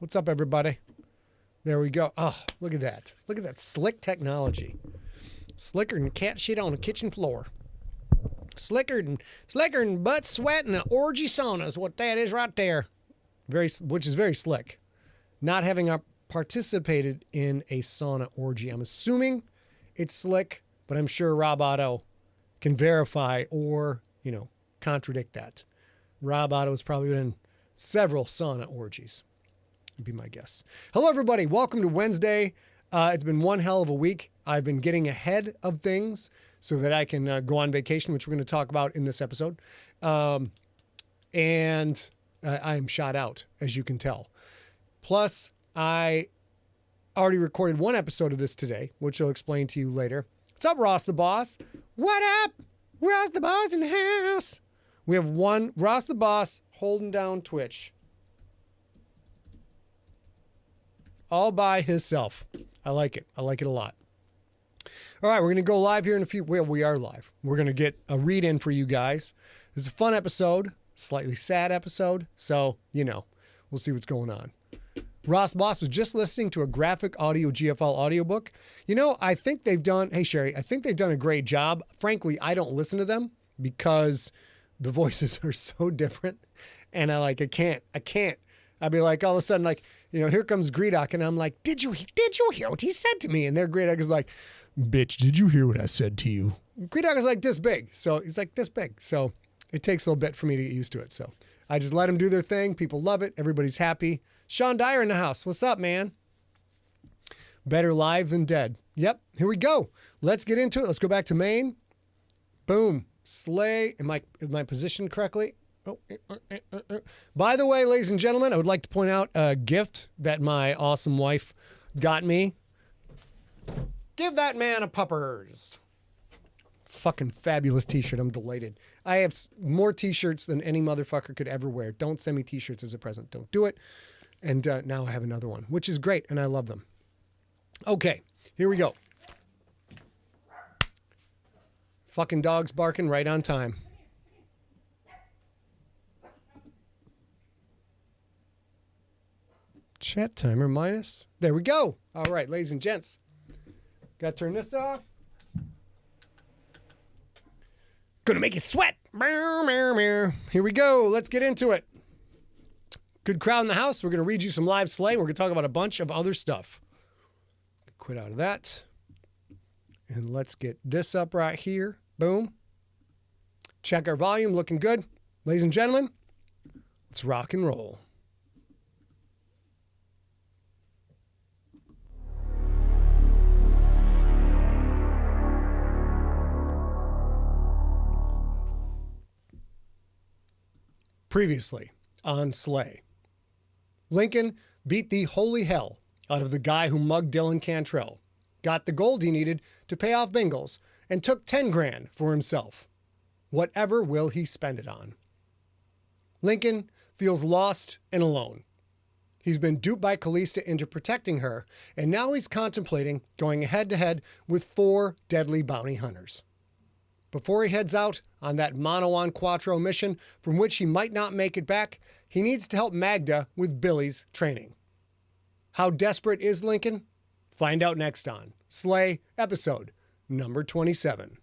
What's up, everybody? There we go. Oh, look at that. Look at that slick technology. Slicker than cat shit on the kitchen floor. Slicker than butt sweat and an orgy sauna is what that is right there. Which is very slick. Not having participated in a sauna orgy. I'm assuming it's slick, but I'm sure Rob Otto can verify or, contradict that. Rob Otto has probably been in several sauna orgies. Would be my guess. Hello, everybody. Welcome to Wednesday. It's been one hell of a week. I've been getting ahead of things so that I can go on vacation, which we're going to talk about in this episode. And I am shot out, as you can tell. Plus, I already recorded one episode of this today, which I'll explain to you later. What's up, Ross the Boss? What up? Ross the Boss in the house. We have one Ross the Boss holding down Twitch. All by himself. I like it. I like it a lot. All right, we're going to go live here in a few. Well, we are live. We're going to get a read in for you guys. This is a fun episode, slightly sad episode. So, we'll see what's going on. Ross Boss was just listening to a graphic audio GFL audiobook. I think they've done, hey Sherry, I think they've done a great job. Frankly, I don't listen to them because the voices are so different. And I can't. I'd be like, all of a sudden, here comes Greedock. And I'm like, did you hear what he said to me? And their Greedock is like, bitch, did you hear what I said to you? Greedock is like this big. So he's like this big. So it takes a little bit for me to get used to it. So I just let them do their thing. People love it. Everybody's happy. Sean Dyer in the house. What's up, man? Better live than dead. Yep. Here we go. Let's get into it. Let's go back to Maine. Boom. Slay. Am I positioned correctly? Oh. By the way, ladies and gentlemen, I would like to point out a gift that my awesome wife got me. Give that man a puppers. Fucking fabulous t-shirt. I'm delighted. I have more t-shirts than any motherfucker could ever wear. Don't send me t-shirts as a present. Don't do it. And now I have another one, which is great, and I love them. Okay, here we go. Fucking dogs barking right on time. Chat timer minus. There we go. All right, ladies and gents. Got to turn this off. Gonna make you sweat. Here we go. Let's get into it. Good crowd in the house. We're going to read you some live slay. We're going to talk about a bunch of other stuff. Quit out of that. And let's get this up right here. Boom. Check our volume. Looking good. Ladies and gentlemen, let's rock and roll. Previously on Slay. Lincoln beat the holy hell out of the guy who mugged Dillon Cantrell, got the gold he needed to pay off Bingles, and took 10 grand for himself. Whatever will he spend it on? Lincoln feels lost and alone. He's been duped by Callista into protecting her, and now he's contemplating going head-to-head with 4 deadly bounty hunters. Before he heads out on that mono-au-quatro mission from which he might not make it back, he needs to help Magda with Billy's training. How desperate is Lincoln? Find out next on Slay, episode number 27.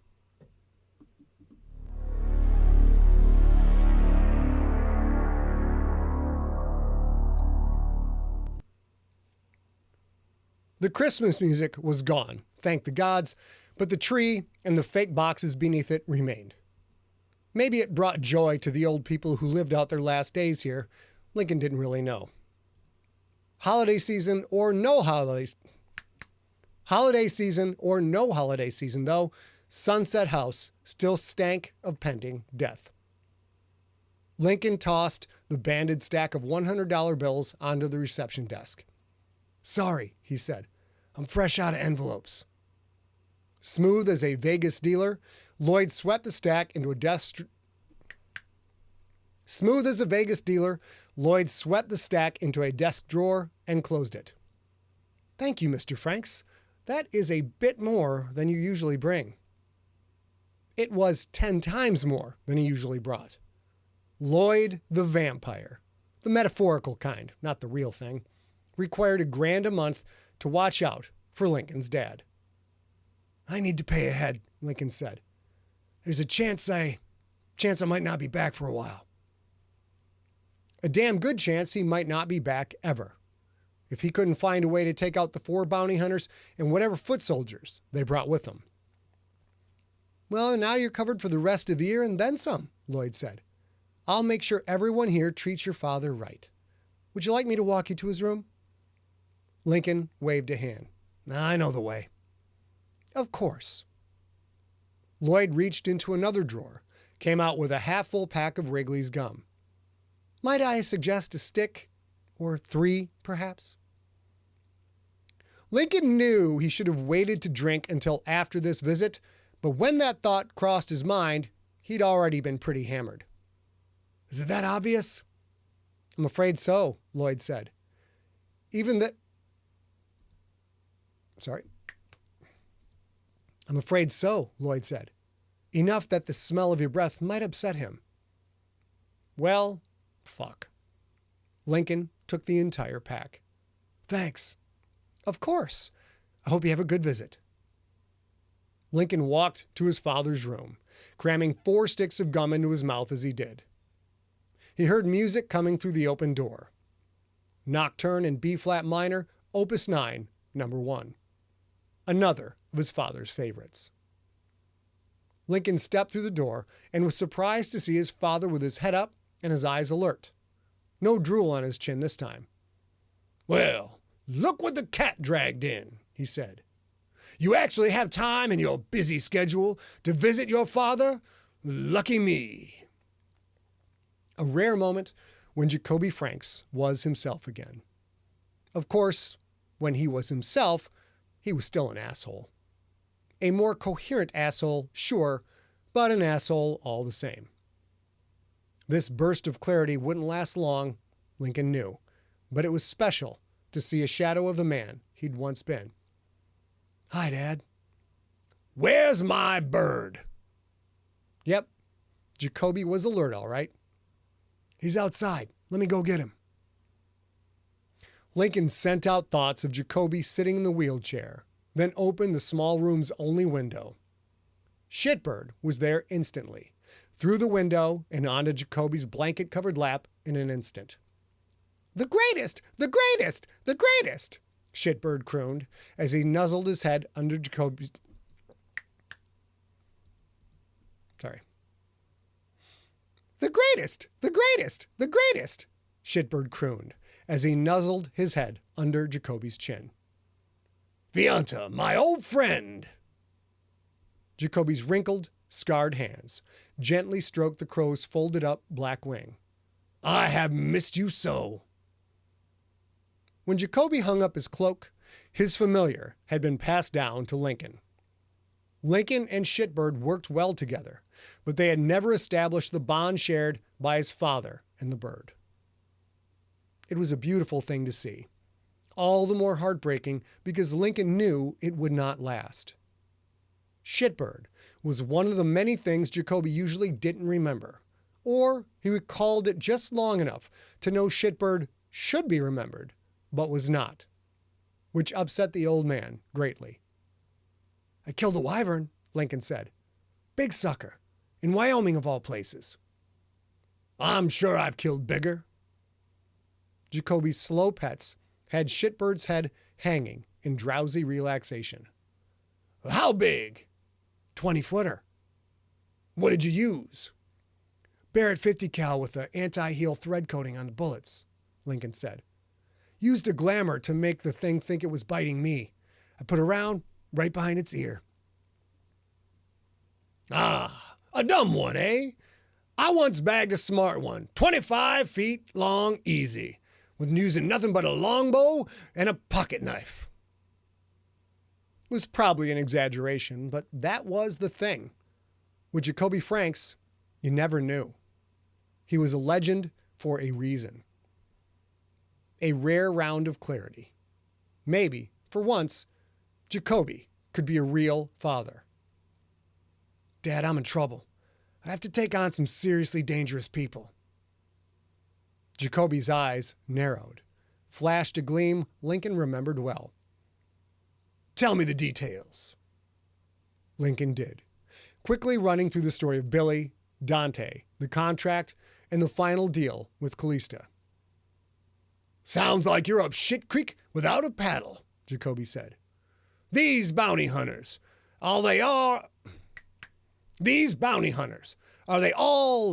The Christmas music was gone, thank the gods, but the tree and the fake boxes beneath it remained. Maybe it brought joy to the old people who lived out their last days here. Lincoln didn't really know. Holiday season or no holiday season, though, Sunset House still stank of pending death. Lincoln tossed the banded stack of $100 bills onto the reception desk. Sorry, he said. I'm fresh out of envelopes. Smooth as a Vegas dealer, Lloyd swept the stack into a desk. Smooth as a Vegas dealer, Lloyd swept the stack into a desk drawer and closed it. Thank you, Mr. Franks. That is a bit more than you usually bring. It was 10 times more than he usually brought. Lloyd the vampire. The metaphorical kind, not the real thing. required $1,000 a month to watch out for Lincoln's dad. "I need to pay ahead," Lincoln said. "There's a chance I might not be back for a while." A damn good chance he might not be back ever, if he couldn't find a way to take out the 4 bounty hunters and whatever foot soldiers they brought with them. "Well, now you're covered for the rest of the year and then some," Lloyd said. "I'll make sure everyone here treats your father right. Would you like me to walk you to his room?" Lincoln waved a hand. "I know the way." "Of course." Lloyd reached into another drawer, came out with a half-full pack of Wrigley's gum. "Might I suggest a stick? Or 3, perhaps?" Lincoln knew he should have waited to drink until after this visit, but when that thought crossed his mind, he'd already been pretty hammered. "Is it that obvious?" "I'm afraid so," Lloyd said. "I'm afraid so," Lloyd said. "Enough that the smell of your breath might upset him." "Well, fuck." Lincoln took the entire pack. "Thanks." "Of course. I hope you have a good visit." Lincoln walked to his father's room, cramming 4 sticks of gum into his mouth as he did. He heard music coming through the open door. Nocturne in B-flat minor, Opus 9, number 1. Another of his father's favorites. Lincoln stepped through the door and was surprised to see his father with his head up and his eyes alert. No drool on his chin this time. "Well, look what the cat dragged in," he said. "You actually have time in your busy schedule to visit your father? Lucky me." A rare moment when Jacoby Franks was himself again. Of course, when he was himself, he was still an asshole. A more coherent asshole, sure, but an asshole all the same. This burst of clarity wouldn't last long, Lincoln knew, but it was special to see a shadow of the man he'd once been. "Hi, Dad." "Where's my bird?" Yep, Jacoby was alert, all right. "He's outside. Let me go get him." Lincoln sent out thoughts of Jacoby sitting in the wheelchair, then opened the small room's only window. Shitbird was there instantly, through the window and onto Jacoby's blanket-covered lap in an instant. "The greatest! The greatest! The greatest!" Shitbird crooned as he nuzzled his head under Jacoby's... "The greatest! The greatest! The greatest!" Shitbird crooned as he nuzzled his head under Jacoby's chin. "Vianta, my old friend!" Jacoby's wrinkled, scarred hands gently stroked the crow's folded-up black wing. "I have missed you so." When Jacoby hung up his cloak, his familiar had been passed down to Lincoln. Lincoln and Shitbird worked well together, but they had never established the bond shared by his father and the bird. It was a beautiful thing to see, all the more heartbreaking because Lincoln knew it would not last. Shitbird was one of the many things Jacoby usually didn't remember, or he recalled it just long enough to know Shitbird should be remembered, but was not, which upset the old man greatly. "I killed a wyvern," Lincoln said. "Big sucker. In Wyoming, of all places." "I'm sure I've killed bigger." Jacoby's slow pets had Shitbird's head hanging in drowsy relaxation. "How big?" 20-footer. "What did you use?" "Barrett 50 cal with the anti-heel thread coating on the bullets," Lincoln said. "Used a glamour to make the thing think it was biting me. I put a round right behind its ear." "Ah, a dumb one, eh? I once bagged a smart one, 25 feet long easy, with using nothing but a longbow and a pocket knife." It was probably an exaggeration, but that was the thing. With Jacoby Franks, you never knew. He was a legend for a reason. A rare round of clarity. Maybe, for once, Jacoby could be a real father. "Dad, I'm in trouble. I have to take on some seriously dangerous people." Jacoby's eyes narrowed. flashed a gleam Lincoln remembered well. "Tell me the details." Lincoln did, quickly running through the story of Billy, Dante, the contract, and the final deal with Callista. "Sounds like you're up shit creek without a paddle," Jacoby said. These bounty hunters, are they all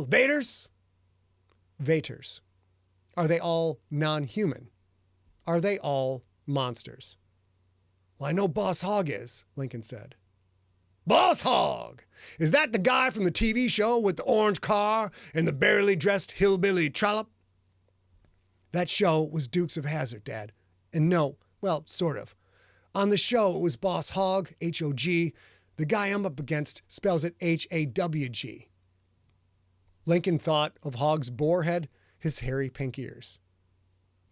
Vaters? Vaters. Are they all non-human? Are they all monsters? "Well, I know Boss Hogg is," Lincoln said. "Boss Hogg? Is that the guy from the TV show with the orange car and the barely dressed hillbilly trollop?" "That show was Dukes of Hazzard, Dad. And no, well, sort of. On the show, it was Boss Hogg, H-O-G. The guy I'm up against spells it H-A-W-G. Lincoln thought of Hogg's boar head, his hairy pink ears.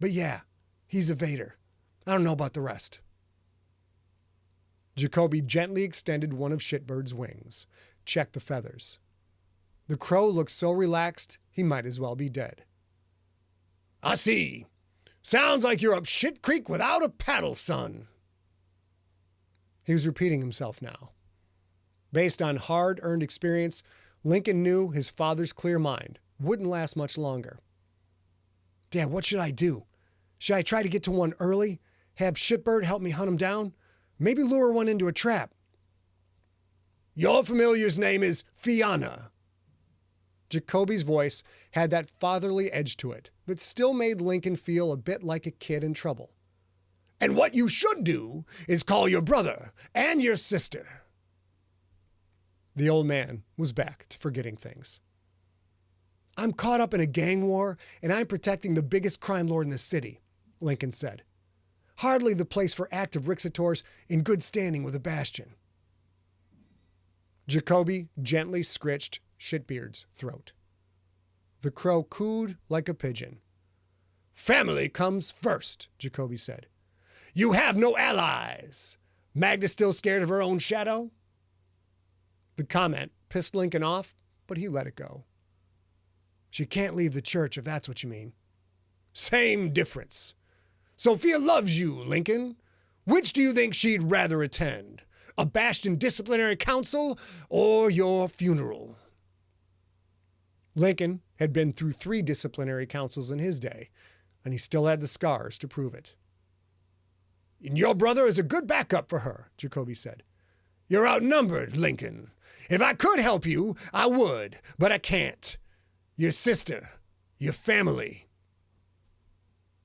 "But yeah, he's a Vader. I don't know about the rest." Jacoby gently extended one of Shitbird's wings, checked the feathers. The crow looked so relaxed, he might as well be dead. "I see. Sounds like you're up shit creek without a paddle, son." He was repeating himself now. Based on hard-earned experience, Lincoln knew his father's clear mind wouldn't last much longer. "Dad, what should I do? Should I try to get to one early? Have Shitbird help me hunt him down? Maybe lure one into a trap?" "Your familiar's name is Fianna." Jacoby's voice had that fatherly edge to it that still made Lincoln feel a bit like a kid in trouble. "And what you should do is call your brother and your sister." The old man was back to forgetting things. "I'm caught up in a gang war, and I'm protecting the biggest crime lord in the city," Lincoln said. "Hardly the place for active Rixators in good standing with a bastion." Jacoby gently scritched Shitbeard's throat. The crow cooed like a pigeon. "Family comes first," Jacoby said. "You have no allies. Magda still scared of her own shadow?" The comment pissed Lincoln off, but he let it go. "She can't leave the church, if that's what you mean." "Same difference. Sophia loves you, Lincoln. Which do you think she'd rather attend? A Bastion disciplinary council or your funeral?" Lincoln had been through 3 disciplinary councils in his day, and he still had the scars to prove it. "And your brother is a good backup for her," Jacoby said. "You're outnumbered, Lincoln. If I could help you, I would, but I can't. Your sister, your family."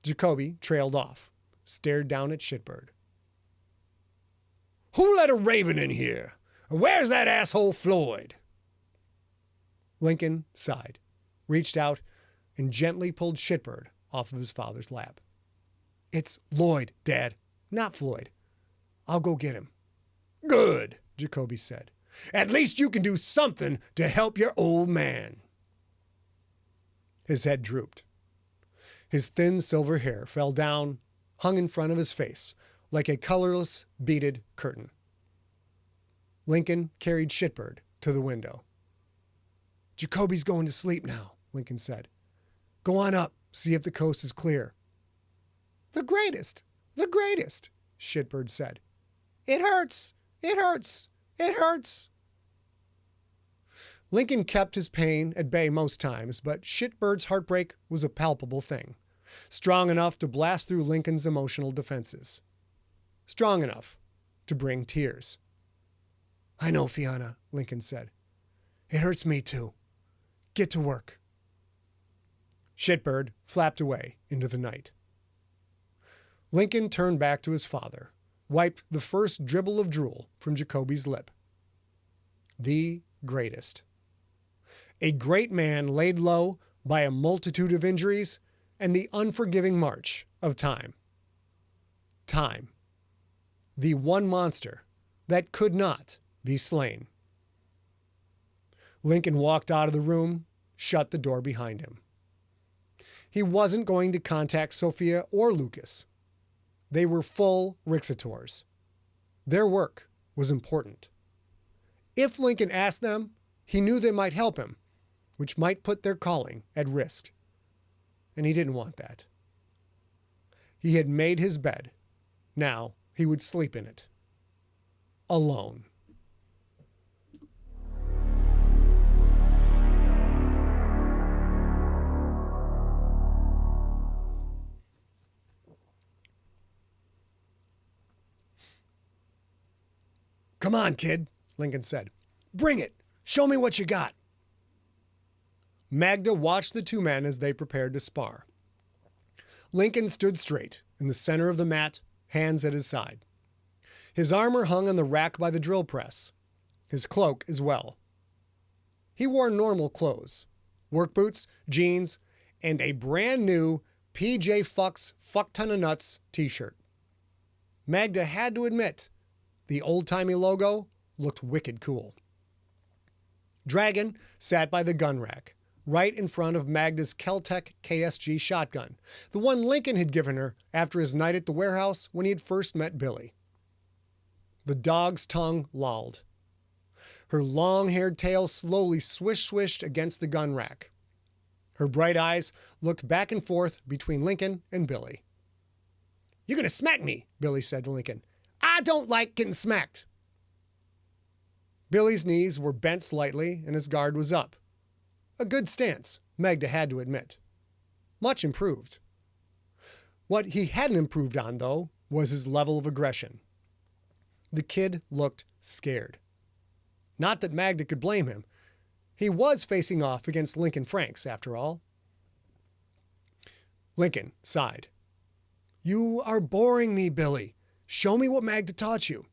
Jacoby trailed off, stared down at Shitbird. "Who let a raven in here? Where's that asshole Floyd?" Lincoln sighed, reached out, and gently pulled Shitbird off of his father's lap. "It's Lloyd, Dad, not Floyd. I'll go get him." "Good," Jacoby said. "At least you can do something to help your old man." His head drooped. His thin silver hair fell down, hung in front of his face, like a colorless, beaded curtain. Lincoln carried Shitbird to the window. "Jacoby's going to sleep now," Lincoln said. "Go on up, see if the coast is clear." The greatest, Shitbird said. "It hurts, it hurts, it hurts." Lincoln kept his pain at bay most times, but Shitbird's heartbreak was a palpable thing, strong enough to blast through Lincoln's emotional defenses. Strong enough to bring tears. "I know, Fianna," Lincoln said. "It hurts me too. Get to work." Shitbird flapped away into the night. Lincoln turned back to his father, wiped the first dribble of drool from Jacoby's lip. The greatest. A great man laid low by a multitude of injuries and the unforgiving march of time. Time. The one monster that could not be slain. Lincoln walked out of the room, shut the door behind him. He wasn't going to contact Sophia or Lucas. They were full Rixators. Their work was important. If Lincoln asked them, he knew they might help him, which might put their calling at risk. And he didn't want that. He had made his bed. Now he would sleep in it. Alone. "Come on, kid," Lincoln said. "Bring it. Show me what you got." Magda watched the two men as they prepared to spar. Lincoln stood straight in the center of the mat, hands at his side. His armor hung on the rack by the drill press, his cloak as well. He wore normal clothes, work boots, jeans, and a brand new PJ Fucks Fuck Ton of Nuts t-shirt. Magda had to admit, the old-timey logo looked wicked cool. Dragon sat by the gun rack, right in front of Magda's Kel-Tec KSG shotgun, the one Lincoln had given her after his night at the warehouse when he had first met Billy. The dog's tongue lolled. Her long-haired tail slowly swished against the gun rack. Her bright eyes looked back and forth between Lincoln and Billy. "You're going to smack me," Billy said to Lincoln. "I don't like getting smacked." Billy's knees were bent slightly and his guard was up. A good stance, Magda had to admit. Much improved. What he hadn't improved on, though, was his level of aggression. The kid looked scared. Not that Magda could blame him. He was facing off against Lincoln Franks, after all. Lincoln sighed. "You are boring me, Billy. Show me what Magda taught you."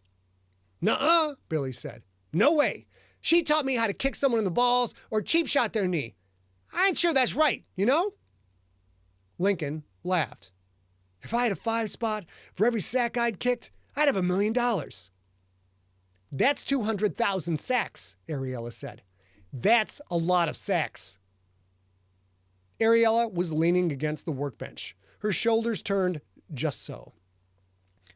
"Nuh-uh," Billy said. "No way. She taught me how to kick someone in the balls or cheap shot their knee. I ain't sure that's right, you know?" Lincoln laughed. "If I had a 5-spot for every sack I'd kicked, I'd have $1 million. "That's 200,000 sacks," Ariella said. "That's a lot of sacks." Ariella was leaning against the workbench, her shoulders turned just so.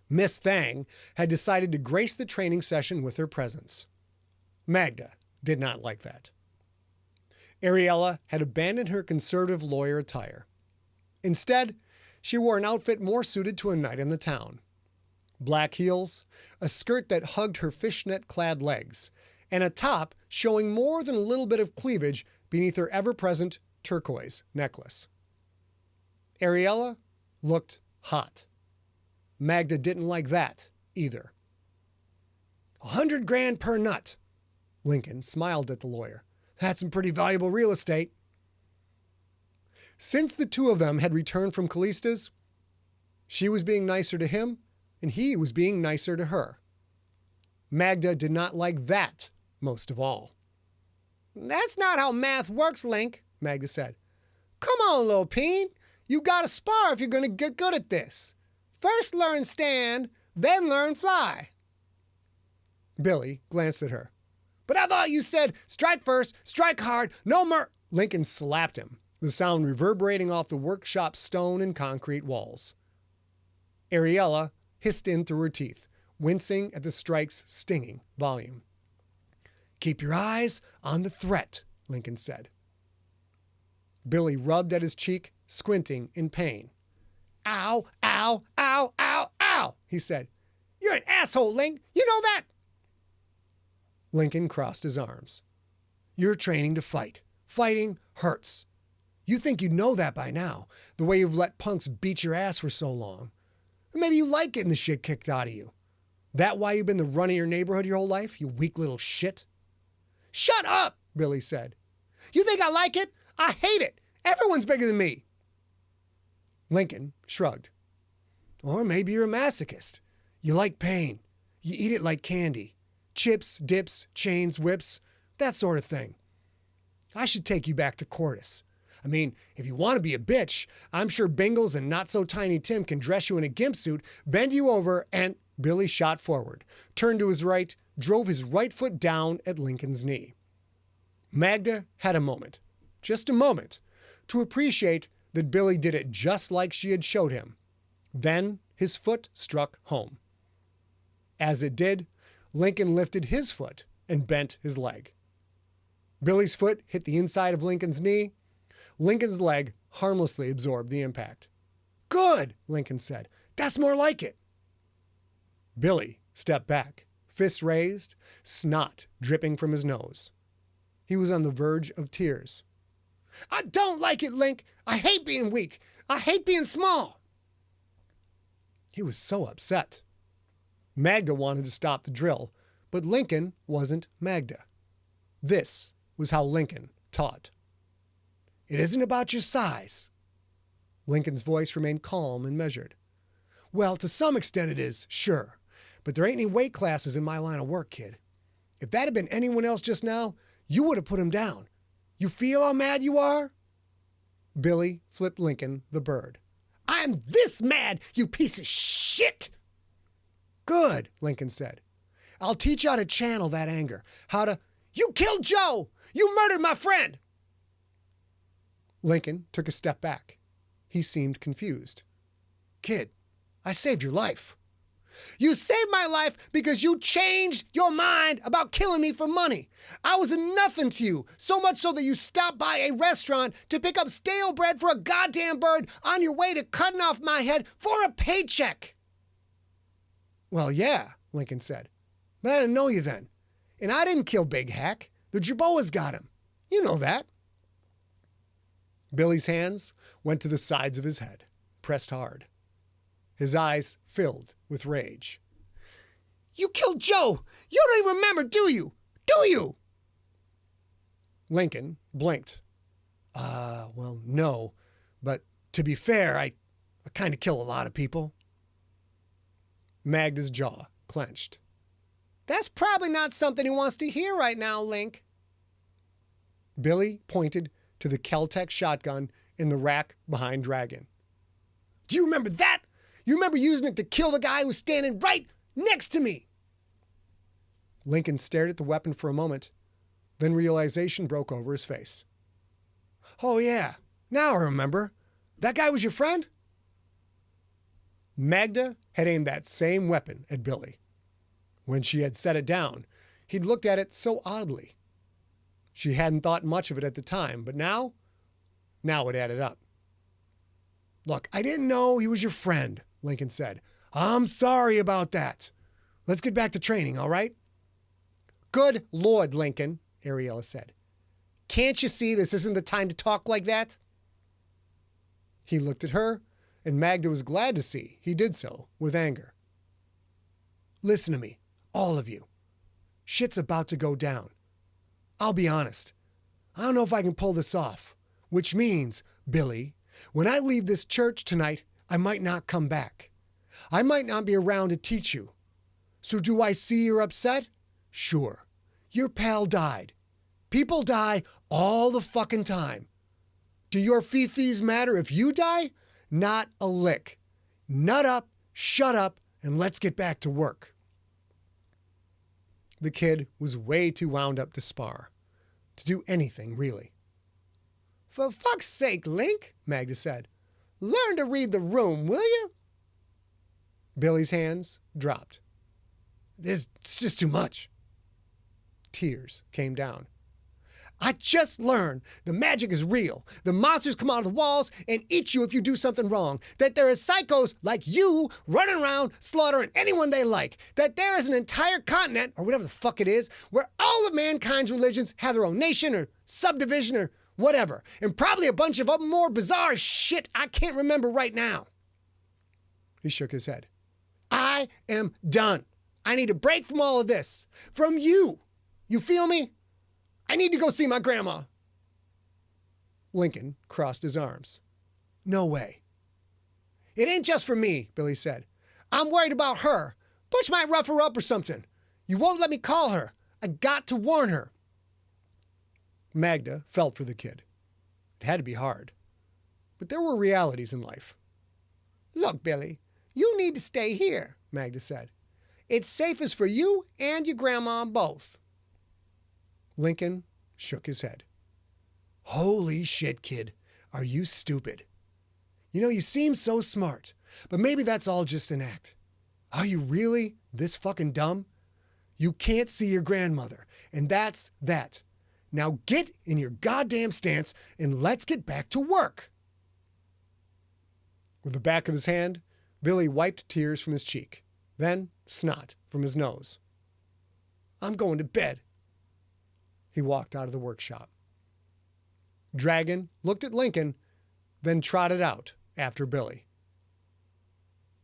Miss Thang had decided to grace the training session with her presence. Magda did not like that. Ariella had abandoned her conservative lawyer attire. Instead, she wore an outfit more suited to a night in the town. Black heels, a skirt that hugged her fishnet-clad legs, and a top showing more than a little bit of cleavage beneath her ever-present turquoise necklace. Ariella looked hot. Magda didn't like that either. $100 grand per nut. Lincoln smiled at the lawyer. "That's some pretty valuable real estate." Since the two of them had returned from Callista's, she was being nicer to him and he was being nicer to her. Magda did not like that most of all. "That's not how math works, Link," Magda said. "Come on, little peen. You gotta spar if you're gonna get good at this. First learn stand, then learn fly." Billy glanced at her. "But I thought you said strike first, strike hard, no Lincoln slapped him, the sound reverberating off the workshop's stone and concrete walls. Ariella hissed in through her teeth, wincing at the strike's stinging volume. "Keep your eyes on the threat," Lincoln said. Billy rubbed at his cheek, squinting in pain. "Ow, ow, ow, ow, ow," he said. "You're an asshole, Link. You know that?" Lincoln crossed his arms. "You're training to fight. Fighting hurts. You think you know that by now, the way you've let punks beat your ass for so long. Or maybe you like getting the shit kicked out of you. That why you've been the run of your neighborhood your whole life, you weak little shit?" "Shut up," Billy said. "You think I like it? I hate it. Everyone's bigger than me." Lincoln shrugged. "Or maybe you're a masochist. You like pain. You eat it like candy. Chips, dips, chains, whips, that sort of thing. I should take you back to Cordis. I mean, if you want to be a bitch, I'm sure Bingles and Not-So-Tiny Tim can dress you in a gimp suit, bend you over, and..." Billy shot forward, turned to his right, drove his right foot down at Lincoln's knee. Magda had a moment, just a moment, to appreciate that Billy did it just like she had showed him. Then his foot struck home. As it did, Lincoln lifted his foot and bent his leg. Billy's foot hit the inside of Lincoln's knee. Lincoln's leg harmlessly absorbed the impact. Good, Lincoln said. That's more like it. Billy stepped back, fists raised, snot dripping from his nose. He was on the verge of tears. I don't like it, Link. I hate being weak. I hate being small. He was so upset. Magda wanted to stop the drill, but Lincoln wasn't Magda. This was how Lincoln taught. It isn't about your size. Lincoln's voice remained calm and measured. Well, to some extent it is, sure. But there ain't any weight classes in my line of work, kid. If that had been anyone else just now, you would have put him down. You feel how mad you are? Billy flipped Lincoln the bird. I'm this mad, you piece of shit! Good, Lincoln said. I'll teach you how to channel that anger. How to... You killed Joe! You murdered my friend! Lincoln took a step back. He seemed confused. Kid, I saved your life. You saved my life because you changed your mind about killing me for money. I was a nothing to you, so much so that you stopped by a restaurant to pick up stale bread for a goddamn bird on your way to cutting off my head for a paycheck. Well, yeah, Lincoln said, but I didn't know you then. And I didn't kill Big Hack. The Jerboas got him. You know that. Billy's hands went to the sides of his head, pressed hard. His eyes filled with rage. You killed Joe! You don't even remember, do you? Do you? Lincoln blinked. Well, no. But to be fair, I kind of kill a lot of people. Magda's jaw clenched. That's probably not something he wants to hear right now, Link. Billy pointed to the Kel-Tec shotgun in the rack behind Dragon. Do you remember that? You remember using it to kill the guy who was standing right next to me? Lincoln stared at the weapon for a moment, then realization broke over his face. Oh yeah, now I remember. That guy was your friend? Magda had aimed that same weapon at Billy. When she had set it down, he'd looked at it so oddly. She hadn't thought much of it at the time, but now it added up. Look, I didn't know he was your friend, Lincoln said. I'm sorry about that. Let's get back to training, all right? Good Lord, Lincoln, Ariella said. Can't you see this isn't the time to talk like that? He looked at her, and Magda was glad to see he did so with anger. Listen to me, all of you. Shit's about to go down. I'll be honest. I don't know if I can pull this off, which means, Billy, when I leave this church tonight, I might not come back. I might not be around to teach you. So do I see you're upset? Sure. Your pal died. People die all the fucking time. Do your fifis matter if you die? Not a lick. Nut up, shut up, and let's get back to work. The kid was way too wound up to spar, to do anything really. For fuck's sake, Link, Magda said. Learn to read the room, will you? Billy's hands dropped. It's just too much. Tears came down. I just learned the magic is real. The monsters come out of the walls and eat you if you do something wrong. That there is psychos like you running around slaughtering anyone they like. That there is an entire continent, or whatever the fuck it is, where all of mankind's religions have their own nation or subdivision or whatever. And probably a bunch of other more bizarre shit I can't remember right now. He shook his head. I am done. I need a break from all of this. From you. You feel me? I need to go see my grandma. Lincoln crossed his arms. No way. It ain't just for me, Billy said. I'm worried about her. Bush might rough her up or something. You won't let me call her. I got to warn her. Magda felt for the kid. It had to be hard. But there were realities in life. Look, Billy, you need to stay here, Magda said. It's safest for you and your grandma both. Lincoln shook his head. Holy shit, kid. Are you stupid? You know, you seem so smart, but maybe that's all just an act. Are you really this fucking dumb? You can't see your grandmother, and that's that. Now get in your goddamn stance and let's get back to work. With the back of his hand, Billy wiped tears from his cheek, then snot from his nose. I'm going to bed. He walked out of the workshop. Dragon looked at Lincoln, then trotted out after Billy.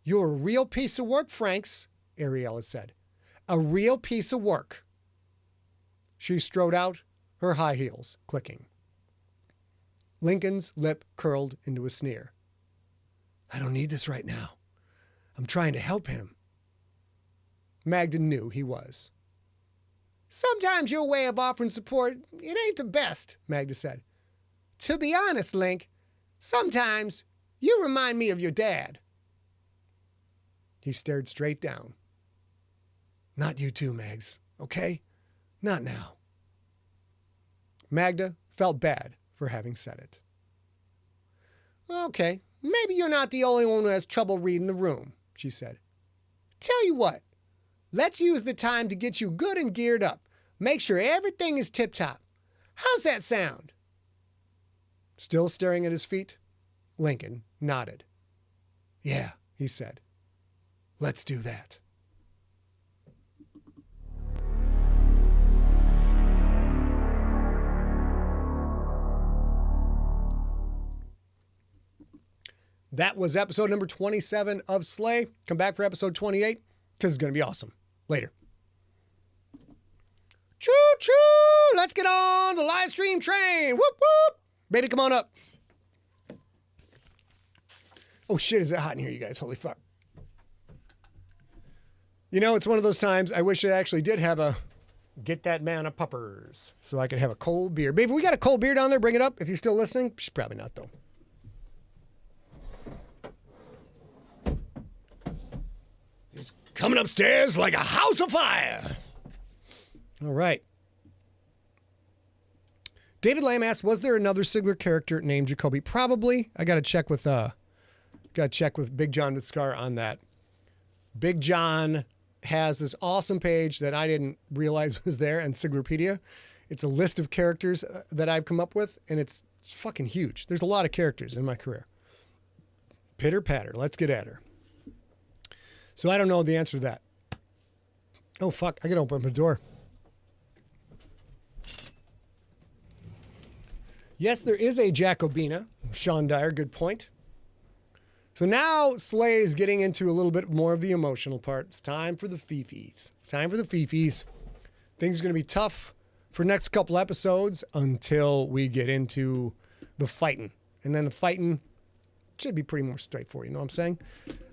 You're a real piece of work, Franks, Ariella said. A real piece of work. She strode out, her high heels clicking. Lincoln's lip curled into a sneer. I don't need this right now. I'm trying to help him. Magda knew he was. Sometimes your way of offering support, it ain't the best, Magda said. To be honest, Link, sometimes you remind me of your dad. He stared straight down. Not you too, Mags, okay? Not now. Magda felt bad for having said it. Okay, maybe you're not the only one who has trouble reading the room, she said. Tell you what, let's use the time to get you good and geared up. Make sure everything is tip-top. How's that sound? Still staring at his feet, Lincoln nodded. Yeah, he said. Let's do that. That was episode number 27 of Slay. Come back for episode 28 because it's going to be awesome. Later. Choo-choo! Let's get on the live stream train. Whoop, whoop. Baby, come on up. Oh, shit, is it hot in here, you guys? Holy fuck. You know, it's one of those times I wish I actually did have a get that man a puppers so I could have a cold beer. Baby, we got a cold beer down there. Bring it up if you're still listening. Probably not, though. He's coming upstairs like a house of fire. All right. David Lamb asked, was there another Sigler character named Jacoby? Probably. I got to check with Big John with Scar on that. Big John has this awesome page that I didn't realize was there in Siglerpedia. It's a list of characters that I've come up with, and it's fucking huge. There's a lot of characters in my career. Pitter patter. Let's get at her. So I don't know the answer to that. Oh, fuck. I can open the door. Yes, there is a Jacobina. Sean Dyer, good point. So now Slay is getting into a little bit more of the emotional part. It's time for the fifis. Time for the fifis. Things are going to be tough for next couple episodes until we get into the fighting. And then the fighting should be pretty more straightforward, you know what I'm saying?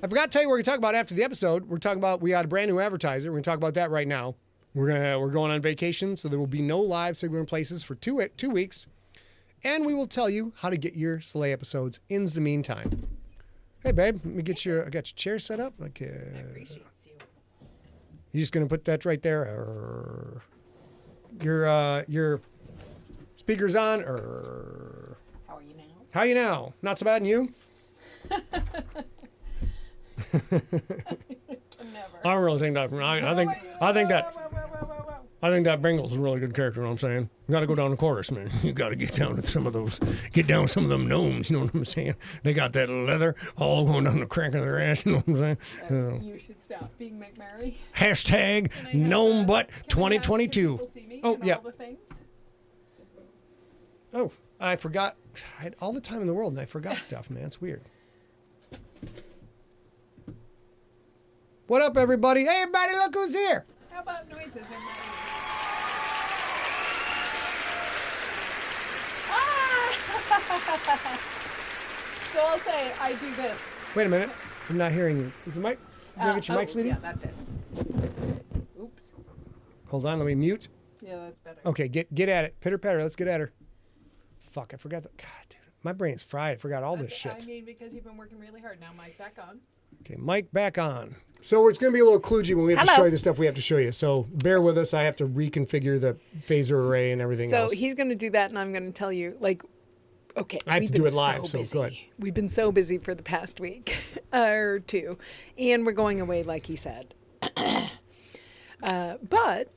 I forgot to tell you what we're going to talk about after the episode. We're talking about, we got a brand new advertiser. We're going to talk about that right now. We're going on vacation, so there will be no live Sigler in Places for two weeks. And we will tell you how to get your Slay episodes in the meantime. Hey, babe, let me get I got your chair set up. I appreciate you. You just going to put that right there? Or your speaker's on? Or how are you now? How are you now? Not so bad, and you? Never. I don't really think that. I think that Bingles is a really good character. You know what I'm saying? You got to go down the chorus, man. You got to get down with some of those. Get down with some of them gnomes. You know what I'm saying? They got that leather all going down the crack of their ass. You know what I'm saying? You should stop being McMurray. Hashtag gnome butt 2022. Oh yeah. Oh, I forgot. I had all the time in the world, and I forgot stuff, man. It's weird. What up, everybody? Hey, everybody, look who's here. How about noises in my So I'll say I do this. Wait a minute. I'm not hearing you. Is the mic? Can you get your mic, sweetie? Yeah, that's it. Oops. Hold on. Let me mute. Yeah, that's better. Okay, get at it. Pitter patter. Let's get at her. Fuck, I forgot that. God, dude. My brain is fried. I forgot all this shit. I mean, because you've been working really hard. Now, mic back on. Okay, mic back on. So it's going to be a little kludgy when we have to show you the stuff we have to show you. So bear with us. I have to reconfigure the phaser array and everything else. So he's going to do that, and I'm going to tell you, like, okay. I have to do it live, so go ahead. We've been so busy for the past week or two, and we're going away, like he said. But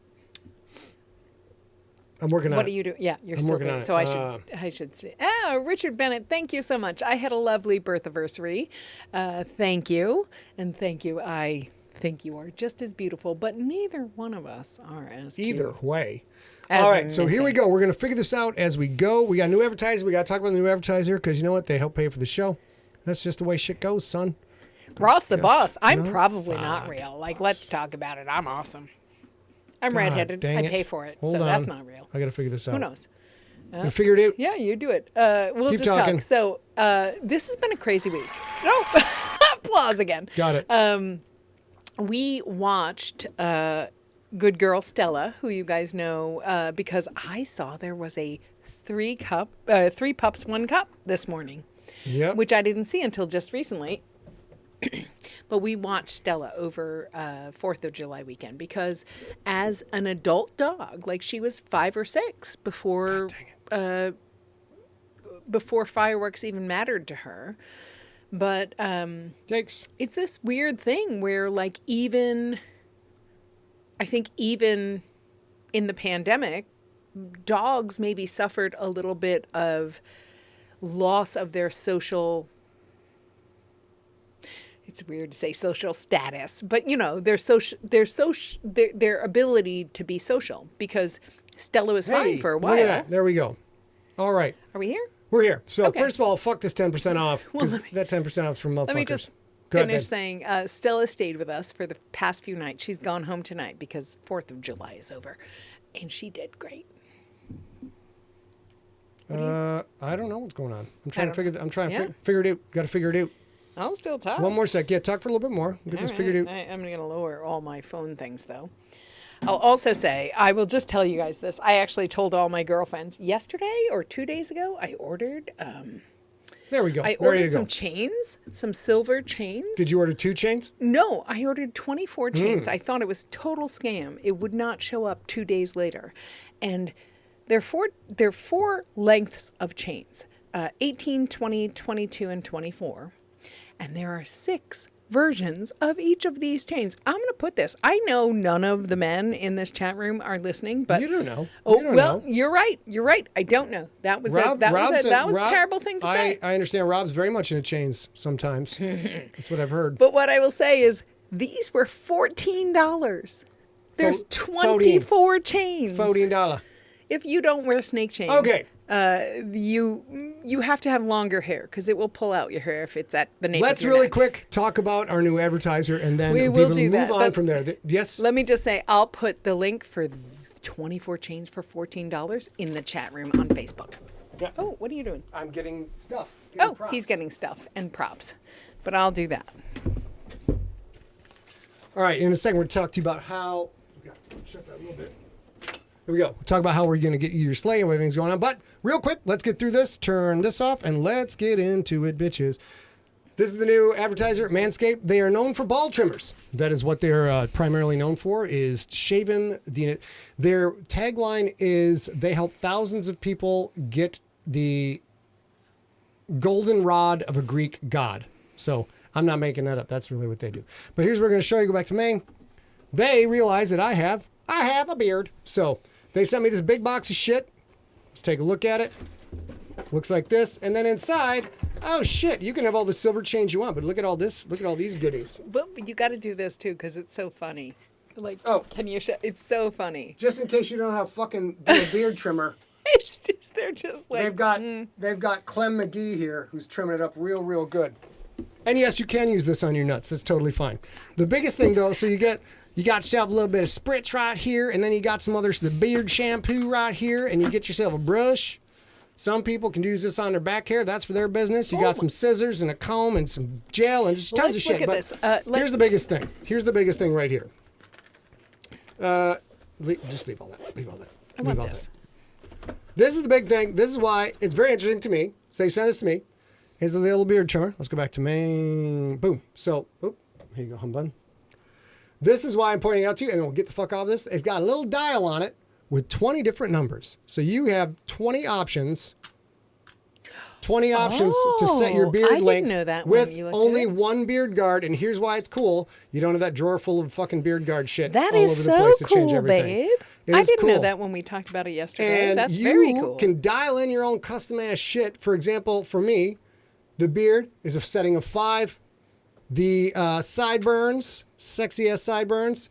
I'm working on What it. are you doing? Yeah, you're I'm still working doing. on So it. I should say. Oh, Richard Bennett, thank you so much. I had a lovely birth anniversary. Thank you, and thank you. I think you are just as beautiful, but neither one of us are as cute. Either way. As All right, so here we missing. go. We're going to figure this out as we go. We got a new advertiser. We got to talk about the new advertiser because you know what? They help pay for the show. That's just the way shit goes, son. Ross the boss. I'm no probably not fuck. real. Like, let's talk about it. I'm awesome. I'm God redheaded. dang I it. pay for it, Hold so on. that's not real. I got to figure this out. Who knows? You figured it out? Yeah, you do it. We'll Keep just talking. talk. So this has been a crazy week. No, applause again. Got it. We watched Good Girl Stella, who you guys know, because I saw there was a 3 pups, 1 cup this morning, Yep. which I didn't see until just recently. But we watched Stella over 4th of July weekend because as an adult dog, like she was 5 or 6 before fireworks even mattered to her. But Jakes. it's this weird thing where like I think even in the pandemic, dogs maybe suffered a little bit of loss of their social, it's weird to say social status, but you know, their ability to be social, because Stella was fine for a Look at while. that. There we go. All right. Are we here? We're here. So Okay. first of all, fuck this 10% off Well, because that 10% off is from motherfuckers. Let me just Go ahead, finish babe. saying Stella stayed with us for the past few nights. She's gone home tonight because 4th of July is over. And she did great. I don't know what's going on. I'm trying to don't figure. I'm trying to Yeah. figure it out. Got to figure it out. I'll still talk. One more sec. Yeah, talk for a little bit more. Get this All figured right. out. I'm going to lower all my phone things, though. I'll also say, I will just tell you guys this. I actually told all my girlfriends yesterday or 2 days ago, I ordered There we go. I Ready to ordered go. some chains, some silver chains. Did you order 2 chains? No, I ordered 24 chains. I thought it was total scam. It would not show up 2 days later. And they're four lengths of chains, 18, 20, 22, and 24. And there are 6 versions of each of these chains. I'm going to put this. I know none of the men in this chat room are listening, but You don't know. Oh, You don't well, know. you're right. You're right. I don't know. That was Rob that was said- a Rob- terrible thing to say. I understand. Rob's very much into chains sometimes. That's what I've heard. But what I will say is these were $14. There's Fo- 24 chains. $14. If you don't wear snake chains, Okay. You have to have longer hair because it will pull out your hair if it's at the nape Let's of your really neck. quick talk about our new advertiser, and then We we will will do move that, on but- from there. Yes. Let me just say, I'll put the link for 24 chains for $14 in the chat room on Facebook. Yeah. Oh, what are you doing? I'm getting stuff. Oh, he's getting stuff and props, but I'll do that. All right, in a second, we're going to talk to you about how. Shut that a little bit. Here we go. We'll talk about how we're going to get you your sleigh and what everything's going on. But real quick, let's get through this, turn this off, and let's get into it, bitches. This is the new advertiser, Manscaped. They are known for ball trimmers. That is what they're primarily known for, is shaving the. Their tagline is they help thousands of people get the golden rod of a Greek god. So I'm not making that up. That's really what they do. But here's what we're going to show you. Go back to Maine. They realize that I have a beard. So they sent me this big box of shit. Let's take a look at it. Looks like this. And then inside, oh shit, you can have all the silver chains you want, but look at all this. Look at all these goodies. But you got to do this too because it's so funny. Like, Oh. can you? It's so funny. Just in case you don't have fucking do a beard trimmer, It's just they're just like they've got Clem McGee here who's trimming it up real good. And yes, you can use this on your nuts. That's totally fine. The biggest thing though, so you got yourself a little bit of spritz right here, and then you got some others, the beard shampoo right here, and you get yourself a brush. Some people can use this on their back hair. That's for their business. You got some scissors and a comb and some gel and just tons of Let's shit. look at But this. here's the biggest thing. Here's the biggest thing right here. Just leave all that. Leave all that. I leave want all this. that. This is the big thing. This is why it's very interesting to me. So they sent this to me. Here's the little beard trimmer. Let's go back to main. Boom. So, here you go, hum bun. This is why I'm pointing out to you, and we'll get the fuck off this. It's got a little dial on it with 20 different numbers. So you have 20 options 20 options to set your beard I didn't length know that when with you looked only it up. one beard guard. And here's why it's cool. You don't have that drawer full of fucking beard guard shit That all is over so the place to change cool, everything. babe. It I is didn't know cool. that when we talked about it yesterday. And That's you very cool. can dial in your own custom ass shit. For example, for me, the beard is a setting of 5. The sideburns, sexy ass sideburns,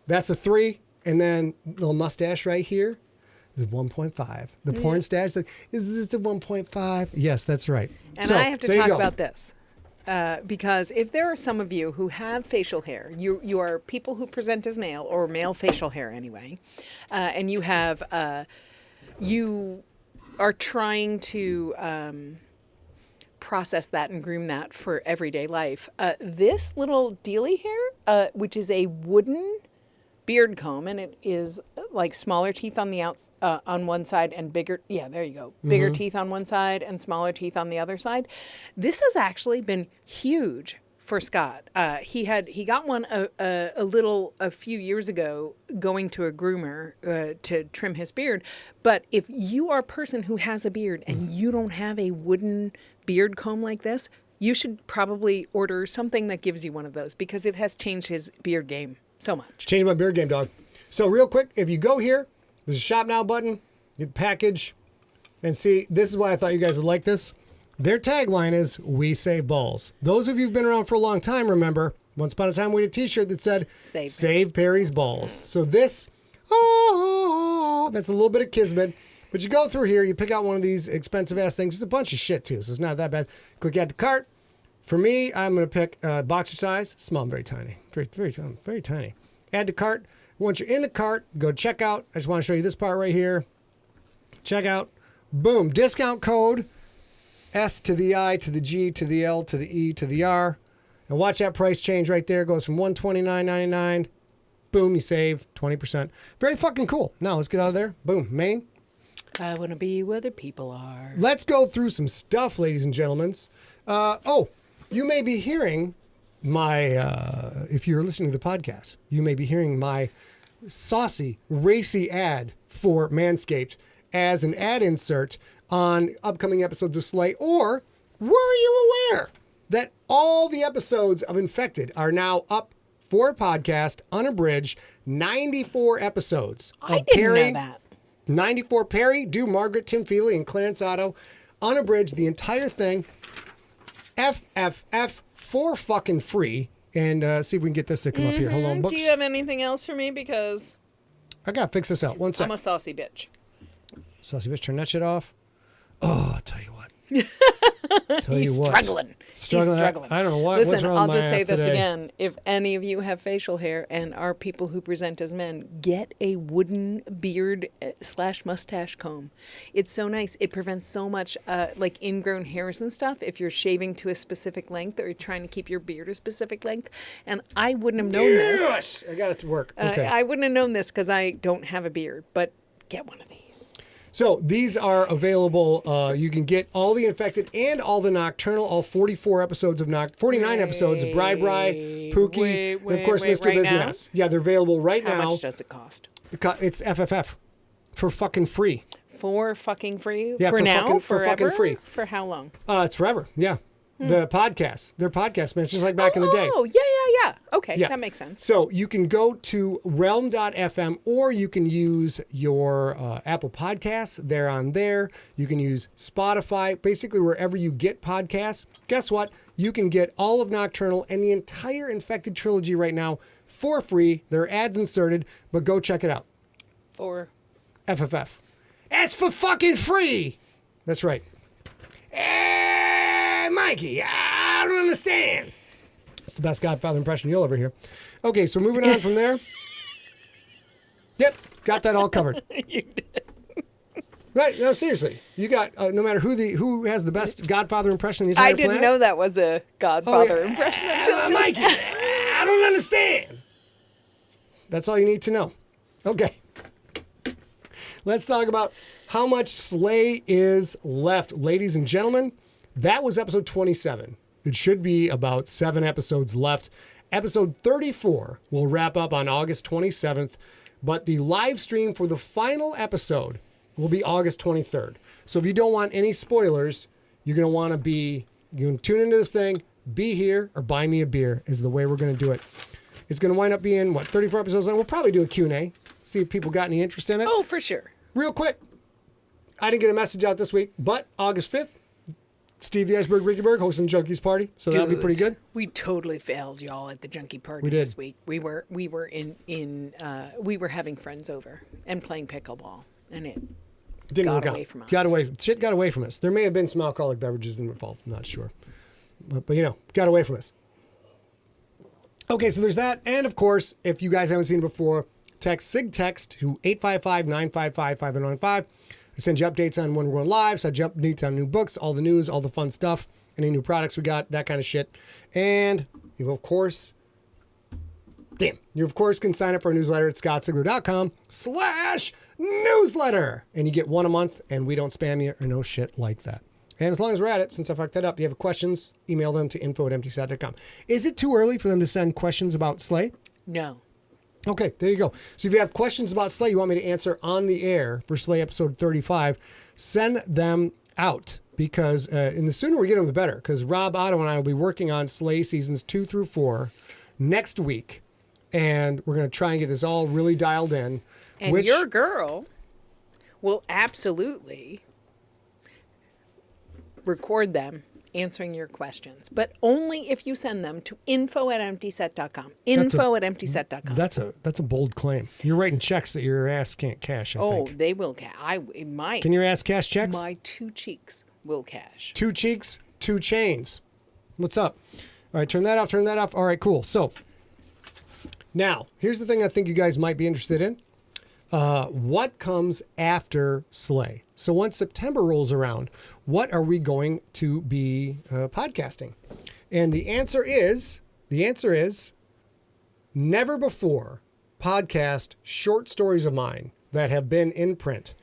that's a 3. And then little mustache right here is a 1.5. The porn stash, like, is this a 1.5? Yes, that's right. And So, I have to there you talk go. about this. Because if there are some of you who have facial hair, you are people who present as male or male facial hair anyway, and you have you are trying to process that and groom that for everyday life. This little dealy hair, which is a wooden beard comb, and it is like smaller teeth on the on one side and bigger. Yeah, there you go. Bigger teeth on one side and smaller teeth on the other side. This has actually been huge for Scott. He got one a few years ago, going to a groomer to trim his beard. But if you are a person who has a beard and you don't have a wooden beard comb like this, you should probably order something that gives you one of those, because it has changed his beard game so much. Change my beard game, dog. So real quick, if you go here, there's a shop now button, get package, and see, this is why I thought you guys would like this. Their tagline is, "We save balls." Those of you who've been around for a long time remember, once upon a time we had a t-shirt that said, Save Perry's balls. So this, that's a little bit of kismet. But you go through here, you pick out one of these expensive ass things. It's a bunch of shit too, so it's not that bad. Click add to cart. For me, I'm going to pick boxer size, small and very tiny. Very tiny. Add to cart. Once you're in the cart, go check out. I just want to show you this part right here. Check out. Boom. Discount code S to the I to the G to the L to the E to the R. And watch that price change right there. It goes from $129.99. Boom, you save 20%. Very fucking cool. Now let's get out of there. Boom. Main. I want to be where the people are. Let's go through some stuff, ladies and gentlemen. You may be hearing my, if you're listening to the podcast, you may be hearing my saucy, racy ad for Manscaped as an ad insert on upcoming episodes of Slay. Or were you aware that all the episodes of Infected are now up for podcast, unabridged, 94 episodes I of didn't Perry, know that. 94 Perry, Do, Margaret, Tim Feely, and Clarence Otto, unabridged, the entire thing. FFF for fucking free. And see if we can get this to come up here. Hold on, books. Do you have anything else for me? Because I gotta fix this out. One sec. I'm a saucy bitch. Saucy bitch, turn that shit off. Oh, I'll tell you what. He's struggling. He's struggling. I don't know what. Listen, what's wrong I'll with just my say ass this today. again. If any of you have facial hair and are people who present as men, get a wooden beard / mustache comb. It's so nice. It prevents so much like ingrown hairs and stuff if you're shaving to a specific length or you're trying to keep your beard a specific length. And I wouldn't have known this. Yes! I got it to work. Okay. I wouldn't have known this because I don't have a beard, but get one of these. So these are available. You can get all the Infected and all the Nocturnal, all 44 episodes of 49 episodes of Bri, Pookie, and of course Mr. right Busy now? Mess. Yeah, they're available right How now. much does it cost? It's FFF for fucking free. For fucking free? Yeah, for now? fucking, for fucking Forever? free. For how long? It's forever. Yeah. The podcast. Their podcast, man. It's just like back in the day. Oh, yeah. Okay, Yeah. that makes sense. So you can go to realm.fm or you can use your Apple Podcasts. They're on there. You can use Spotify. Basically, wherever you get podcasts. Guess what? You can get all of Nocturnal and the entire Infected trilogy right now for free. There are ads inserted, but go check it out. For FFF. It's for fucking free. That's right. Hey, Mikey, I don't understand. It's the best Godfather impression you'll ever hear. Okay, so moving on from there. Yep, got that all covered. You did. Right, no, seriously. You got, no matter who has the best Godfather impression in the entire I didn't planet. know that was a Godfather impression until just Mikey, I don't understand. That's all you need to know. Okay. Let's talk about how much Slay is left. Ladies and gentlemen, that was episode 27. It should be about 7 episodes left. Episode 34 will wrap up on August 27th, but the live stream for the final episode will be August 23rd. So if you don't want any spoilers, you're going to want to you're going to tune into this thing, be here, or buy me a beer is the way we're going to do it. It's going to wind up being, 34 episodes long? We'll probably do a Q&A, see if people got any interest in it. Oh, for sure. Real quick, I didn't get a message out this week, but August 5th, Steve the Iceberg Ricky Berg hosting Junkies Party, so that'll be pretty good. We totally failed y'all at the Junkie Party did. this week. We were having friends over and playing pickleball, and it Didn't got work away out. from us. Shit got away from us. There may have been some alcoholic beverages involved. I'm not sure. But got away from us. Okay, so there's that. And, of course, if you guys haven't seen it before, SIG text to 855-955-5095. I send you updates on when we're going live. So I jump on new books, all the news, all the fun stuff, any new products we got, that kind of shit. And you, of course, can sign up for our newsletter at scottsigler.com/newsletter. And you get one a month, and we don't spam you or no shit like that. And as long as we're at it, since I fucked that up, you have questions, email them to info@emptysat.com. Is it too early for them to send questions about Slay? No. Okay, there you go. So if you have questions about Slay you want me to answer on the air for Slay episode 35, send them out. Because and the sooner we get them, the better. Because Rob Otto and I will be working on Slay seasons 2 through 4 next week. And we're going to try and get this all really dialed in. And your girl will absolutely record them answering your questions, but only if you send them to info@emptyset.com. Info@emptyset.com. That's a bold claim. You're writing checks that your ass can't cash, I think. They will cash. Can your ass cash checks? My 2 cheeks will cash. 2 cheeks, 2 chains. What's up? All right, turn that off. All right, cool. So now, here's the thing I think you guys might be interested in. What comes after Slay? So once September rolls around, what are we going to be podcasting? And the answer is never before podcast short stories of mine that have been in print.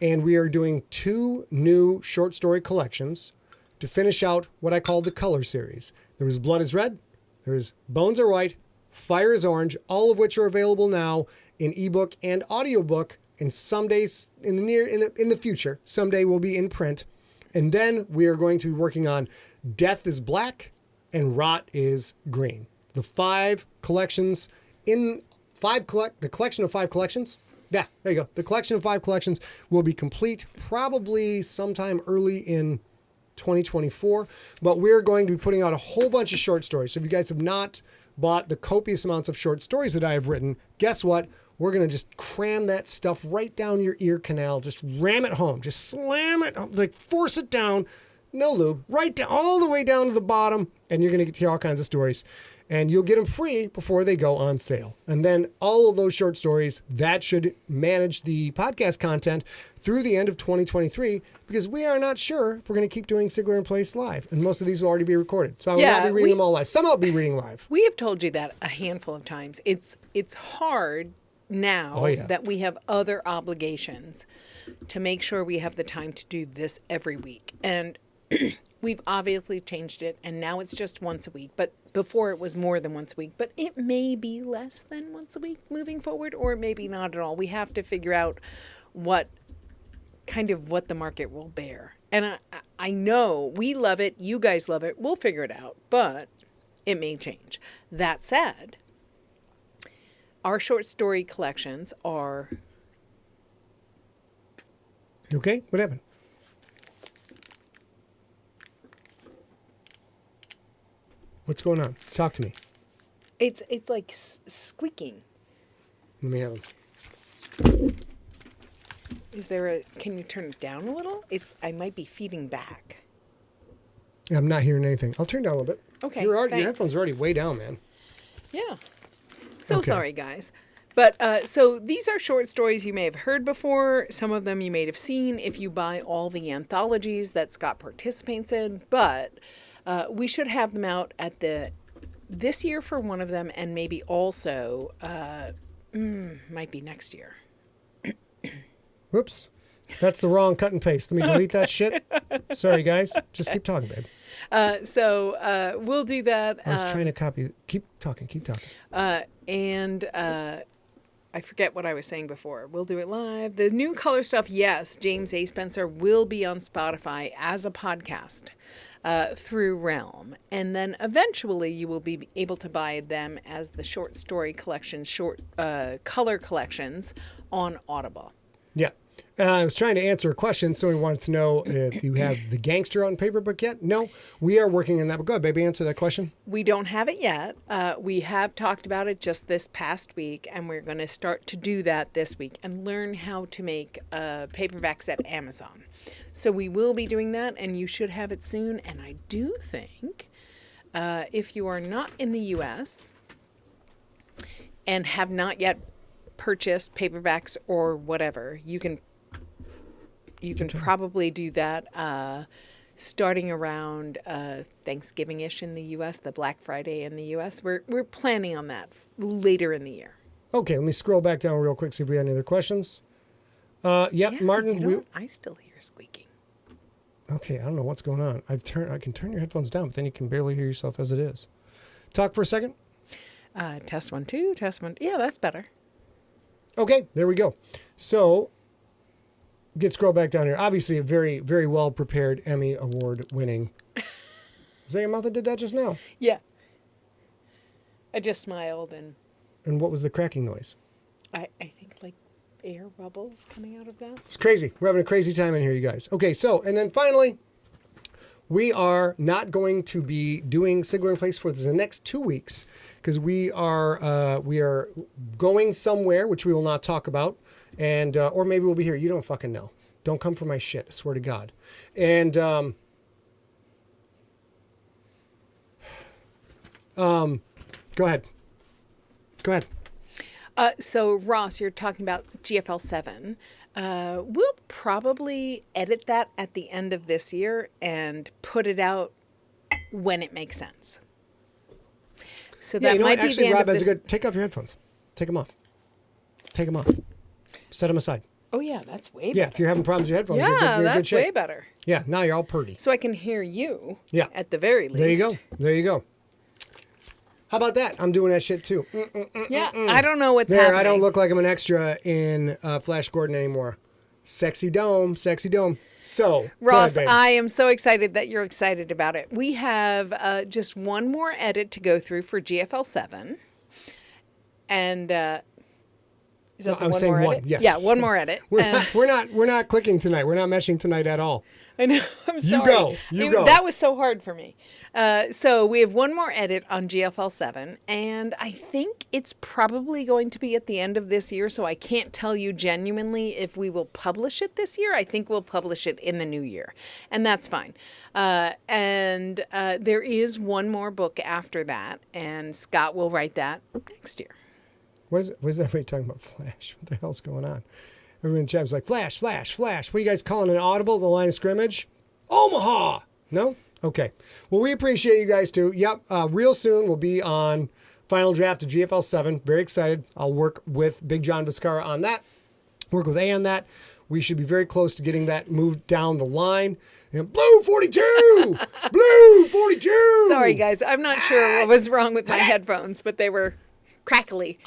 And we are doing 2 new short story collections to finish out what I call the color series. There is Blood is Red, there is Bones are White, Fire is Orange, all of which are available now in ebook and audiobook, and someday in the future, someday will be in print. And then we are going to be working on Death is Black and Rot is Green. The 5 collections the collection of 5 collections. Yeah, there you go. The collection of 5 collections will be complete probably sometime early in 2024, but we're going to be putting out a whole bunch of short stories. So if you guys have not bought the copious amounts of short stories that I have written, guess what? We're going to just cram that stuff right down your ear canal. Just ram it home. Just slam it, like force it down. No lube. Right down, all the way down to the bottom. And you're going to get to hear all kinds of stories. And you'll get them free before they go on sale. And then all of those short stories, that should manage the podcast content through the end of 2023, because we are not sure if we're going to keep doing Sigler in Place live. And most of these will already be recorded. So I will not be reading them all live. Some I'll be reading live. We have told you that a handful of times. It's hard now that we have other obligations to make sure we have the time to do this every week. And we've obviously changed it, and now it's just once a week. But before it was more than once a week. But it may be less than once a week moving forward, or maybe not at all. We have to figure out what the market will bear. And I know we love it. You guys love it. We'll figure it out. But it may change. That said, our short story collections are... Okay? What happened? What's going on? Talk to me. It's like squeaking. Let me have them. Can you turn it down a little? I might be feeding back. I'm not hearing anything. I'll turn down a little bit. Okay, Your headphones are already way down, man. Yeah. Sorry, guys. But so these are short stories you may have heard before. Some of them you may have seen if you buy all the anthologies that Scott participates in. But we should have them out at this year for one of them, and maybe also might be next year. Whoops. That's the wrong cut and paste. Let me delete that shit. Sorry, guys. Just keep talking, babe. So we'll do that. I was trying to copy. Keep talking. I forget what I was saying before. We'll do it live. The new color stuff, yes. James A. Spencer will be on Spotify as a podcast through Realm. And then eventually you will be able to buy them as the short story collection, short color collections on Audible. Yeah. I was trying to answer a question. Somebody wanted to know if you have the Gangster on paper book yet. No, we are working on that. But go ahead, baby, answer that question. We don't have it yet. We have talked about it just this past week, and we're going to start to do that this week and learn how to make paperbacks at Amazon. So we will be doing that, and you should have it soon. And I do think if you are not in the U.S. and have not yet purchased paperbacks or whatever, you can probably do that starting around Thanksgiving-ish in the U.S., the Black Friday in the U.S. We're planning on that later in the year. Okay, let me scroll back down real quick, see if we have any other questions. Martin. I still hear squeaking. Okay, I don't know what's going on. I can turn your headphones down, but then you can barely hear yourself as it is. Talk for a second. Test 1, 2, test 1. Yeah, that's better. Okay, there we go. So, scroll back down here. Obviously, a very, very well prepared Emmy Award winning. Was that your mouth that did that just now? Yeah. I just smiled and. And what was the cracking noise? I think like air bubbles coming out of that. It's crazy. We're having a crazy time in here, you guys. Okay, so, and then finally, we are not going to be doing Sigler in Place for the next 2 weeks because we are going somewhere, which we will not talk about. And, or maybe we'll be here. You don't fucking know. Don't come for my shit. I swear to God. And, go ahead. Go ahead. So Ross, you're talking about GFL 7. We'll probably edit that at the end of this year and put it out when it makes sense. So that might be actually, the end Rob, of this. take off your headphones. Take them off. Take them off. Set them aside. Oh, yeah, that's way better. Yeah, if you're having problems with your headphones, Yeah, you're in good that's shape. way better. Yeah, now you're all purdy. So I can hear you. Yeah. At the very least. There you go. There you go. How about that? I'm doing that shit too. Yeah, I don't know what's There, happening. I don't look like I'm an extra in Flash Gordon anymore. Sexy dome, sexy dome. So, Ross, go ahead, babe. I am so excited that you're excited about it. We have just one more edit to go through for GFL 7. And is that I was one saying more one, edit? yes. Yeah, one more edit. We're not clicking tonight. We're not meshing tonight at all. I know. I'm sorry. You go. That was so hard for me. So we have one more edit on GFL 7, and I think it's probably going to be at the end of this year, so I can't tell you genuinely if we will publish it this year. I think we'll publish it in the new year, and that's fine. And there is one more book after that, and Scott will write that next year. What is everybody talking about Flash? What the hell's going on? Everyone in the chat's like, Flash, Flash, Flash. What are you guys calling an audible, the line of scrimmage? Omaha! No? Okay. Well, we appreciate you guys too. Yep. Real soon we'll be on final draft of GFL 7. Very excited. I'll work with Big John Viscara on that. Work with A on that. We should be very close to getting that moved down the line. And Blue 42! Blue 42! Sorry, guys. I'm not sure what was wrong with my headphones, but they were crackly.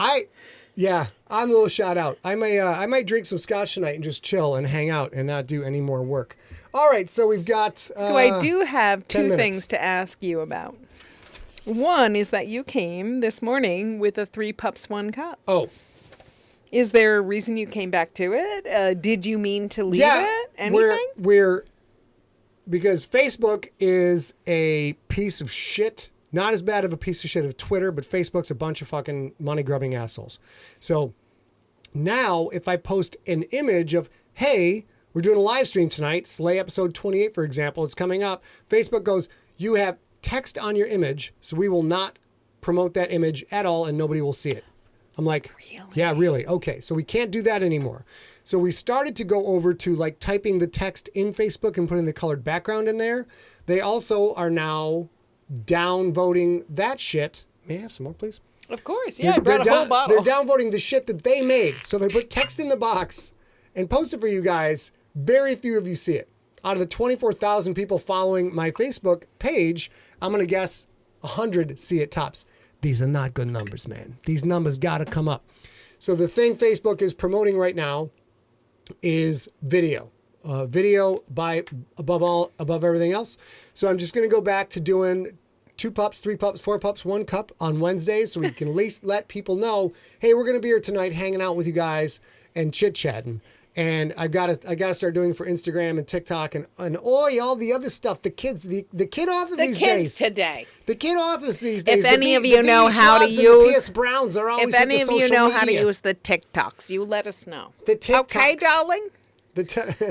Yeah, I'm a little shot out. I might drink some scotch tonight and just chill and hang out and not do any more work. All right, so we've got. So I do have 10 two minutes. things to ask you about. One is that you came this morning with a 3 Pups 1 Cup. Oh, Is there a reason you came back to it? Did you mean to leave it? Anything? We're because Facebook is a piece of shit. Not as bad of a piece of shit as Twitter, but Facebook's a bunch of fucking money-grubbing assholes. So now if I post an image of, hey, we're doing a live stream tonight, Slay episode 28, for example, it's coming up, Facebook goes, you have text on your image, so we will not promote that image at all and nobody will see it. I'm like, Really? Yeah, really? Okay, so we can't do that anymore. So we started to go over to like typing the text in Facebook and putting the colored background in there. They also are now downvoting that shit. May I have some more, please? Of course. Yeah, I brought a whole bottle. They're downvoting the shit that they made. So if I put text in the box and post it for you guys, very few of you see it. Out of the 24,000 people following my Facebook page, I'm going to guess 100 see it tops. These are not good numbers, man. These numbers got to come up. So the thing Facebook is promoting right now is video. Video above everything else. So I'm just going to go back to doing 2 pups, 3 pups, 4 pups, 1 cup on Wednesdays, so we can at least let people know, hey, we're going to be here tonight hanging out with you guys and chit-chatting. And I gotta start doing it for Instagram and TikTok and all the other stuff. The kids, the kid office these days. Today. The kid office these days. If any of you know how to use PS Browns, are always if any of you know how to media. use the TikToks, you let us know. The TikToks. Okay, darling?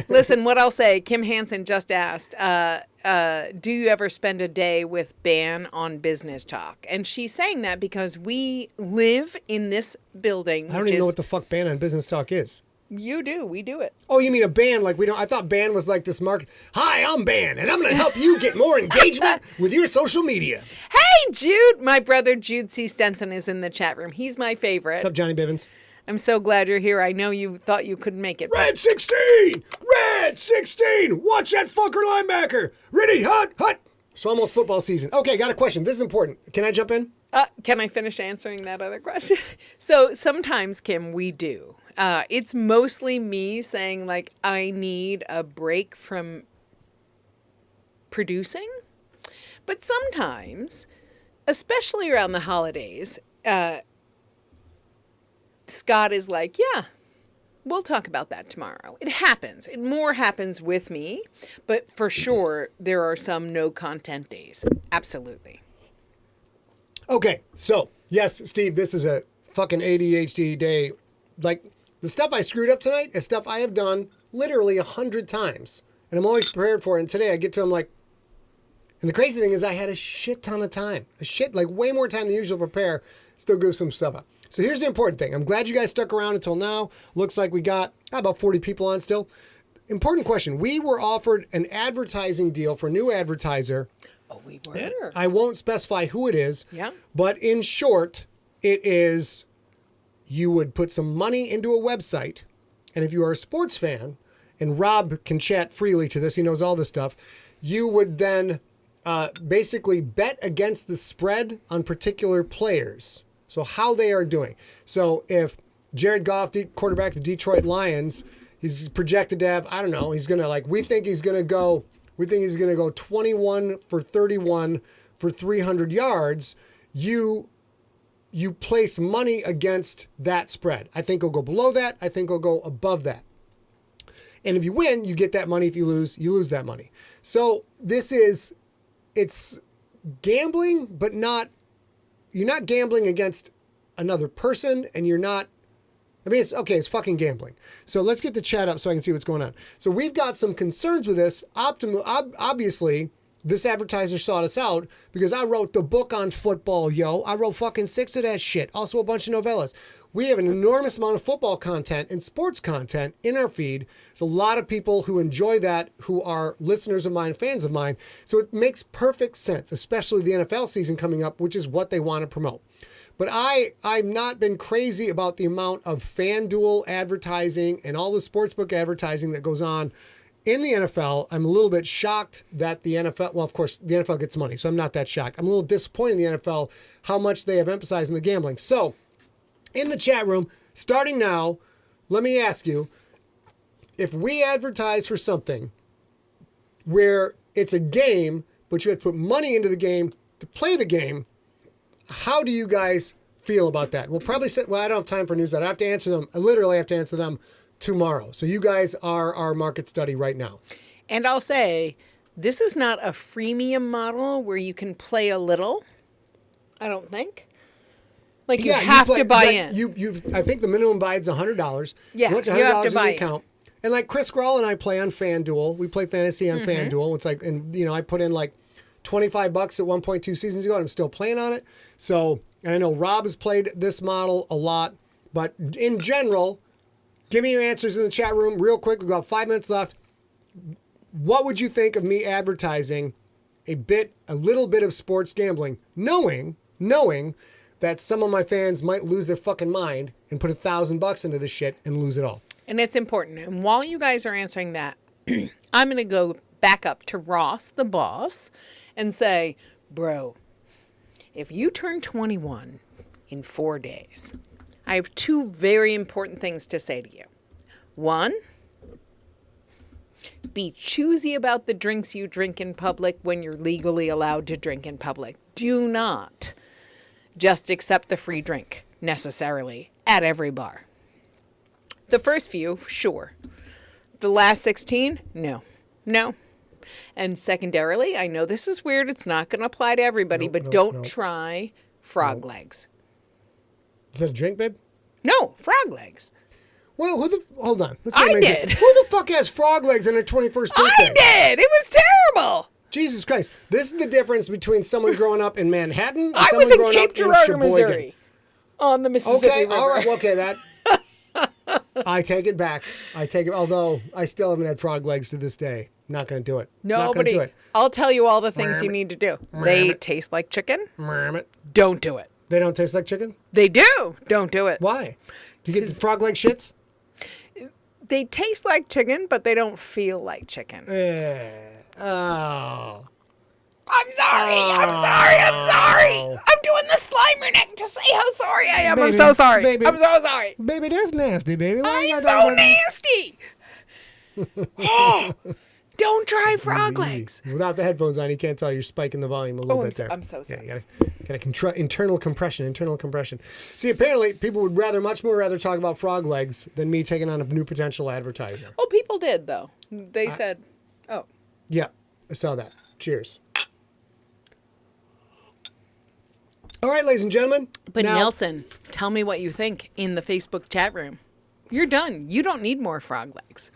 Listen, what I'll say, Kim Hansen just asked, do you ever spend a day with Ban on business talk? And she's saying that because we live in this building. I don't even know what the fuck Ban on business talk is. You do. We do it. Oh, you mean a band like we don't? I thought Ban was like this market. Hi, I'm Ban, and I'm going to help you get more engagement with your social media. Hey, Jude. My brother Jude C. Stenson is in the chat room. He's my favorite. What's up, Johnny Bivens? I'm so glad you're here. I know you thought you couldn't make it. Red 16! Red 16! Watch that fucker linebacker! Ready, hut! So almost football season. Okay, got a question. This is important. Can I jump in? Can I finish answering that other question? So sometimes, Kim, we do. It's mostly me saying, like, I need a break from producing. But sometimes, especially around the holidays, Scott is like, yeah, we'll talk about that tomorrow. It happens. It more happens with me. But for sure, there are some no content days. Absolutely. Okay, so, yes, Steve, this is a fucking ADHD day. Like, the stuff I screwed up tonight is stuff I have done literally 100 times. And I'm always prepared for it. And today I get to, I'm like, and the crazy thing is I had a shit ton of time. Like way more time than usual to prepare. Still go some stuff up. So here's the important thing. I'm glad you guys stuck around until now. Looks like we got about 40 people on still. Important question. We were offered an advertising deal for a new advertiser. Oh, we were. I won't specify who it is. Yeah. But in short, it is you would put some money into a website. And if you are a sports fan, and Rob can chat freely to this, he knows all this stuff, you would then basically bet against the spread on particular players. So how they are doing. So if Jared Goff, quarterback of the Detroit Lions, he's projected to have, I don't know, he's going to we think he's going to go 21 for 31 for 300 yards. You place money against that spread. I think he'll go below that. I think he'll go above that. And if you win, you get that money. If you lose that money. So it's gambling, but you're not gambling against another person, and you're not, it's fucking gambling. So let's get the chat up so I can see what's going on. So we've got some concerns with this. Obviously, this advertiser sought us out because I wrote the book on football, yo. I wrote fucking 6 of that shit. Also a bunch of novellas. We have an enormous amount of football content and sports content in our feed. There's a lot of people who enjoy that, who are listeners of mine, fans of mine. So it makes perfect sense, especially the NFL season coming up, which is what they want to promote. But I've not been crazy about the amount of FanDuel advertising and all the sportsbook advertising that goes on in the NFL. I'm a little bit shocked that the NFL, well, of course, the NFL gets money, so I'm not that shocked. I'm a little disappointed in the NFL how much they have emphasized in the gambling. So, in the chat room, starting now, let me ask you, if we advertise for something where it's a game, but you have to put money into the game to play the game, how do you guys feel about that? We'll probably say, I don't have time for news. I have to answer them. I literally have to answer them tomorrow. So you guys are our market study right now. And I'll say, this is not a freemium model where you can play a little, I don't think. Like you have to buy in. I think the minimum buy is $100. Yeah, Once you $100 have to in buy your account. And like Chris Grawl and I play on FanDuel. We play fantasy on FanDuel. It's like, and I put in like $25 at 1.2 seasons ago, and I'm still playing on it. So, and I know Rob has played this model a lot, but in general, give me your answers in the chat room real quick. We've got 5 minutes left. What would you think of me advertising a little bit of sports gambling, knowing that some of my fans might lose their fucking mind and put $1,000 into this shit and lose it all? And it's important. And while you guys are answering that, I'm going to go back up to Ross, the boss, and say, bro, if you turn 21 in 4 days, I have two very important things to say to you. One, be choosy about the drinks you drink in public when you're legally allowed to drink in public. Do not just accept the free drink, necessarily, at every bar. The first few, sure. The last 16, no. No. And secondarily, I know this is weird. It's not going to apply to everybody, but don't try frog legs. Is that a drink, babe? No, frog legs. Well, hold on. I did. Who the fuck has frog legs on their 21st birthday? I did. It was terrible. Jesus Christ. This is the difference between someone growing up in Manhattan and I someone was in growing Cape up in Girardeau, Sheboygan. Missouri, on the Mississippi River. All right. Well, okay, that. I take it back. Although I still haven't had frog legs to this day. Not going to do it. Not gonna do it. I'll tell you all the things you need to do. They taste like chicken. Don't do it. They don't taste like chicken? They do. Don't do it. Why? Do you get the frog leg shits? They taste like chicken, but they don't feel like chicken. Oh. I'm sorry. I'm doing the Slimer neck to say how sorry I am. Baby, I'm so sorry. baby. I'm so sorry. Baby, that's nasty, baby. I'm so nasty. Don't try frog legs. Without the headphones on, you can't tell you're spiking the volume a little bit there. I'm so sorry. Yeah, you got internal compression. See, apparently, people would much more rather talk about frog legs than me taking on a new potential advertiser. Oh, people did, though. They said, oh. Yeah, I saw that. Cheers. All right, ladies and gentlemen. But Nelson, tell me what you think in the Facebook chat room. You're done. You don't need more frog legs.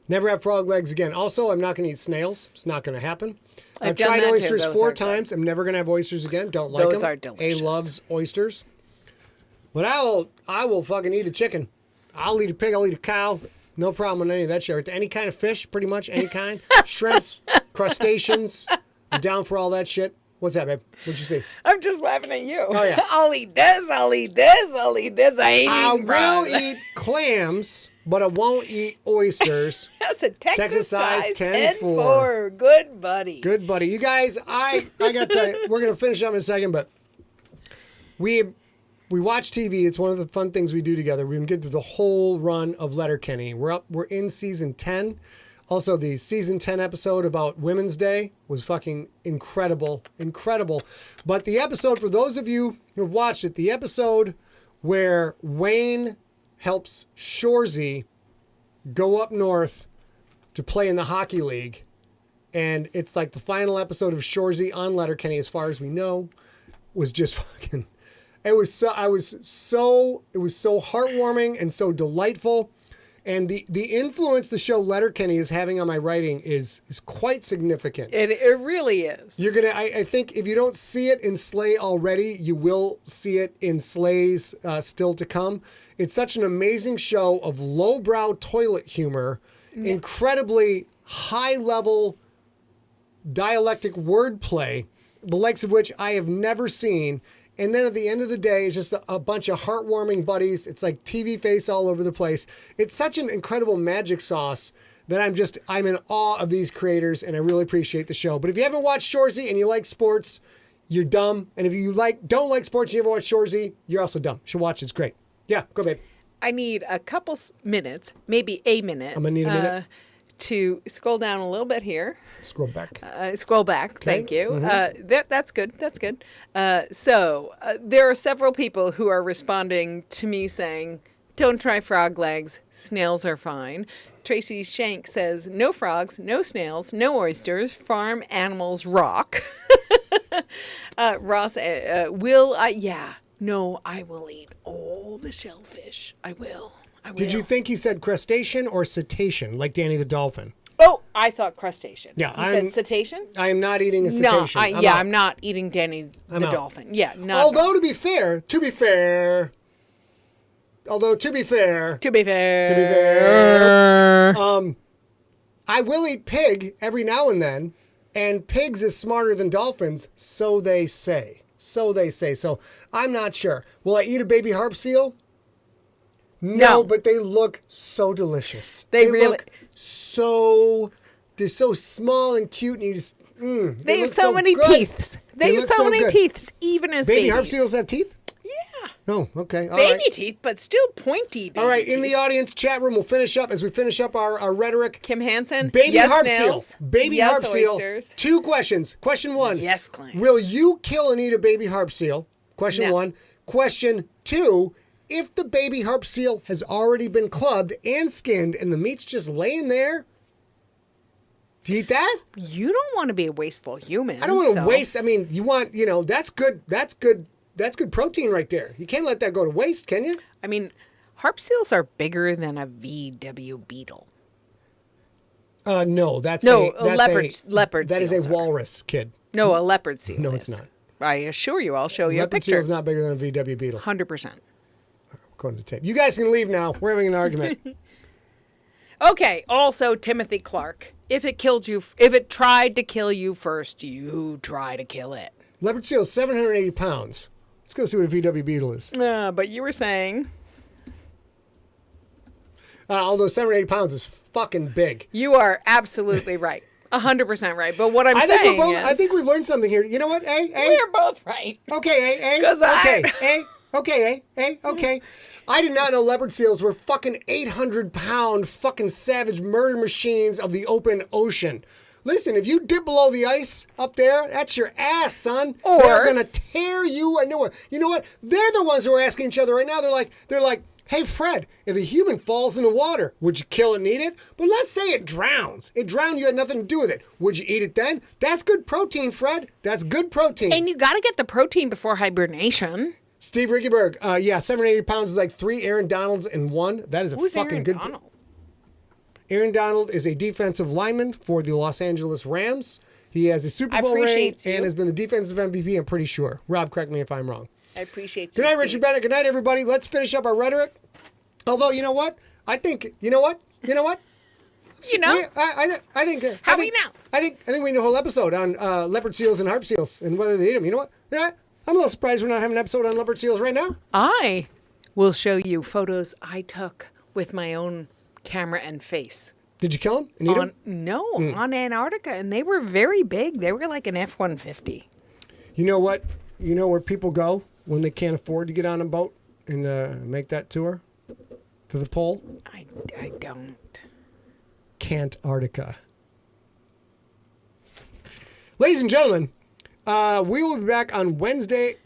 Never have frog legs again. Also, I'm not going to eat snails. It's not going to happen. I've done tried that too. oysters Those 4 are times. I'm never going to have oysters again. Don't like them. Those are delicious. A loves oysters. But I will fucking eat a chicken. I'll eat a pig. I'll eat a cow. No problem with any of that shit. Any kind of fish, pretty much. Any kind. Shrimps, crustaceans. I'm down for all that shit. What's that, babe? What'd you see? I'm just laughing at you. Oh, yeah. I'll eat this. I'll eat this. I'll eat this. I ain't eating frogs. I will eat clams, but I won't eat oysters. That's a Texas size 10-4. 10-4. Good buddy. Good buddy. You guys, I got to, we're going to finish up in a second, but we watch TV. It's one of the fun things we do together. We've been getting through the whole run of Letterkenny. We're in season 10. Also, the season 10 episode about Women's Day was fucking incredible. But the episode, for those of you who have watched it, the episode where Wayne helps Shorzy go up north to play in the hockey league, and it's like the final episode of Shorzy on Letterkenny, as far as we know, was just fucking. It was so heartwarming and so delightful. And the influence the show Letterkenny is having on my writing is quite significant. It really is. You're gonna. I think if you don't see it in Slay already, you will see it in Slay's still to come. It's such an amazing show of lowbrow toilet humor, incredibly high-level dialectic wordplay, the likes of which I have never seen. And then at the end of the day, it's just a bunch of heartwarming buddies. It's like TV face all over the place. It's such an incredible magic sauce that I'm in awe of these creators, and I really appreciate the show. But if you haven't watched Shorzy and you like sports, you're dumb. And if you don't like sports and you haven't watched Shorzy, you're also dumb. You should watch it. It's great. Yeah, go babe. I need a couple minutes, maybe a minute. I'm going to need a minute. To scroll down a little bit here. Scroll back. Scroll back. Okay. Thank you. That's good. That's good. So there are several people who are responding to me saying, don't try frog legs. Snails are fine. Tracy Shank says, no frogs, no snails, no oysters. Farm animals rock. Ross, I will eat all the shellfish. I will. Did you think he said crustacean or cetacean, like Danny the dolphin? Oh, I thought crustacean. Yeah, he said cetacean? I am not eating a cetacean. I'm not eating Danny the dolphin. Yeah, not. Although to be fair, I will eat pig every now and then, and pigs is smarter than dolphins, so they say. So I'm not sure. Will I eat a baby harp seal? No, but they look so delicious. They really look they're so small and cute, and you just they have so many teeth. They have so many teeth, even as baby harp seals have teeth. Yeah. No, okay. All Baby right. teeth, but still pointy baby All right, teeth. in the audience chat room, we'll finish up as we finish up our rhetoric. Kim Hansen. Baby yes, harp snails. seal. Baby yes, harp seal. oysters. 2 questions. Question 1. Yes, clams. Will you kill and eat a baby harp seal? Question No. 1. Question 2. If the baby harp seal has already been clubbed and skinned and the meat's just laying there, do you eat that? You don't want to be a wasteful human. I don't want to waste. I mean, you want, that's good. That's good. That's good protein right there. You can't let that go to waste, can you? I mean, harp seals are bigger than a VW beetle. No, that's leopard That is seals a are. walrus, kid. No, a leopard seal. No, is. it's not. I assure you, I'll show you a Leopard picture. seal is not bigger than a VW beetle. 100%. According to the tape. You guys can leave now. We're having an argument. Okay. Also, Timothy Clark. If it tried to kill you first, you try to kill it. Leopard seal is 780 pounds. Let's go see what a VW beetle is. But you were saying Although 780 pounds is fucking big. you are absolutely right. 100% right. But what I'm I think saying we're both. is, I think we've learned something here. You know what? we're both right. Okay, 'Cause okay. I did not know leopard seals were fucking 800-pound fucking savage murder machines of the open ocean. Listen, if you dip below the ice up there, that's your ass, son. Or- they're gonna tear you a new one. You know what? They're the ones who are asking each other right now. They're like, hey Fred, if a human falls in the water, would you kill it and eat it? But let's say it drowns. It drowned, you had nothing to do with it. Would you eat it then? That's good protein, Fred. That's good protein. And you got to get the protein before hibernation. Steve Rickenberg, 780 pounds is like 3 Aaron Donalds in one. That is a Who's fucking Aaron good. Donald? Aaron Donald is a defensive lineman for the Los Angeles Rams. He has a Super Bowl ring appreciate you. and has been the defensive MVP, I'm pretty sure. Rob, correct me if I'm wrong. I appreciate Good you. night, Steve. Richard Bennett. Good night, everybody. Let's finish up our rhetoric. Although, you know what? I think, you know what? You know? I think. How we know? I think we need a whole episode on leopard seals and harp seals and whether they eat them. You know what? Yeah, I'm a little surprised we're not having an episode on leopard seals right now. I will show you photos I took with my own camera and face. Did you kill them and eat them? No, on Antarctica, and they were very big. They were like an F-150. You know what? You know where people go when they can't afford to get on a boat and make that tour to the pole? I don't. Cantarctica. Ladies and gentlemen, we will be back on Wednesday.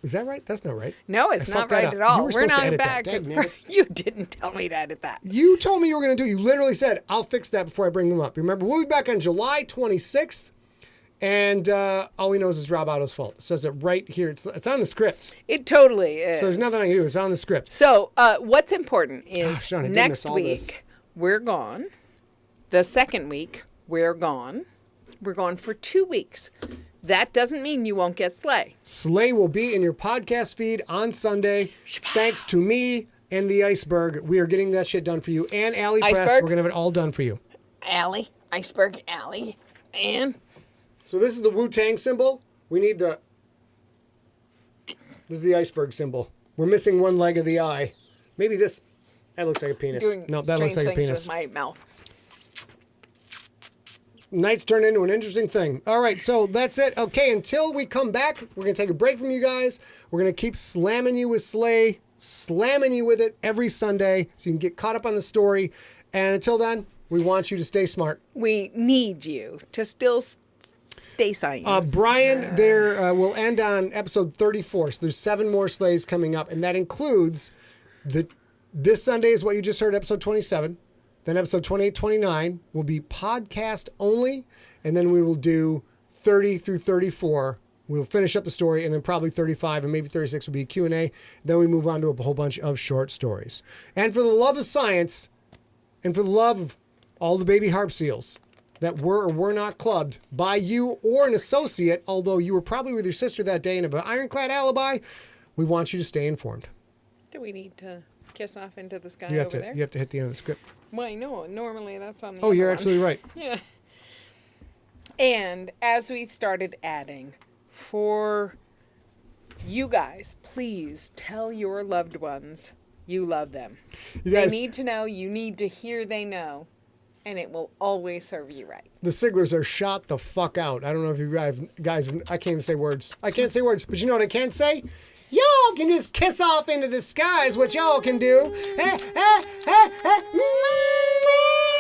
Is that right? That's not right. No, it's I not fucked that right up. at all. You were We're supposed to not edit back. that. Dang, You didn't tell me to edit that. You told me you were going to do it. You literally said, I'll fix that before I bring them up. Remember, we'll be back on July 26th. And all he knows is Rob Otto's fault. It says it right here. It's on the script. It totally is. So there's nothing I can do. It's on the script. So what's important is Gosh, Shauna, next goodness, all this. week, we're gone. The second week, we're gone. We're gone for 2 weeks. That doesn't mean you won't get Slay. Slay will be in your podcast feed on Sunday. Thanks to me and the Iceberg. We are getting that shit done for you. And Alley Press. Iceberg? We're going to have it all done for you. Alley, Iceberg Alley, and So this is the Wu-Tang symbol. We need the... This is the iceberg symbol. We're missing one leg of the eye. Maybe this... That looks like a penis. doing No, that looks like a strange things penis. with my mouth. Night's turned into an interesting thing. All right, so that's it. Okay, until we come back, we're going to take a break from you guys. We're going to keep slamming you with Slay, slamming you with it every Sunday so you can get caught up on the story. And until then, we want you to stay smart. We need you to still stay science. Brian, there will end on episode 34. So there's 7 more Slays coming up, and that includes this Sunday is what you just heard, episode 27. Then episode 28, 29 will be podcast only, and then we will do 30 through 34. We'll finish up the story, and then probably 35 and maybe 36 will be Q&A. Then we move on to a whole bunch of short stories. And for the love of science, and for the love of all the baby harp seals that were or were not clubbed by you or an associate, although you were probably with your sister that day and have an ironclad alibi, we want you to stay informed. Do we need to kiss off into the sky You have over to there? you have to hit the end of the script. Why, no. Normally that's on the Oh, other you're one. absolutely right. Yeah. And as we've started adding, for you guys, please tell your loved ones you love them. You guys, They need to know, you need to hear they know, and it will always serve you right. the Siglers are shot the fuck out. I don't know if you guys, I can't even say words. I can't say words, but you know what I can say? Y'all can just kiss off into the skies, what y'all can do.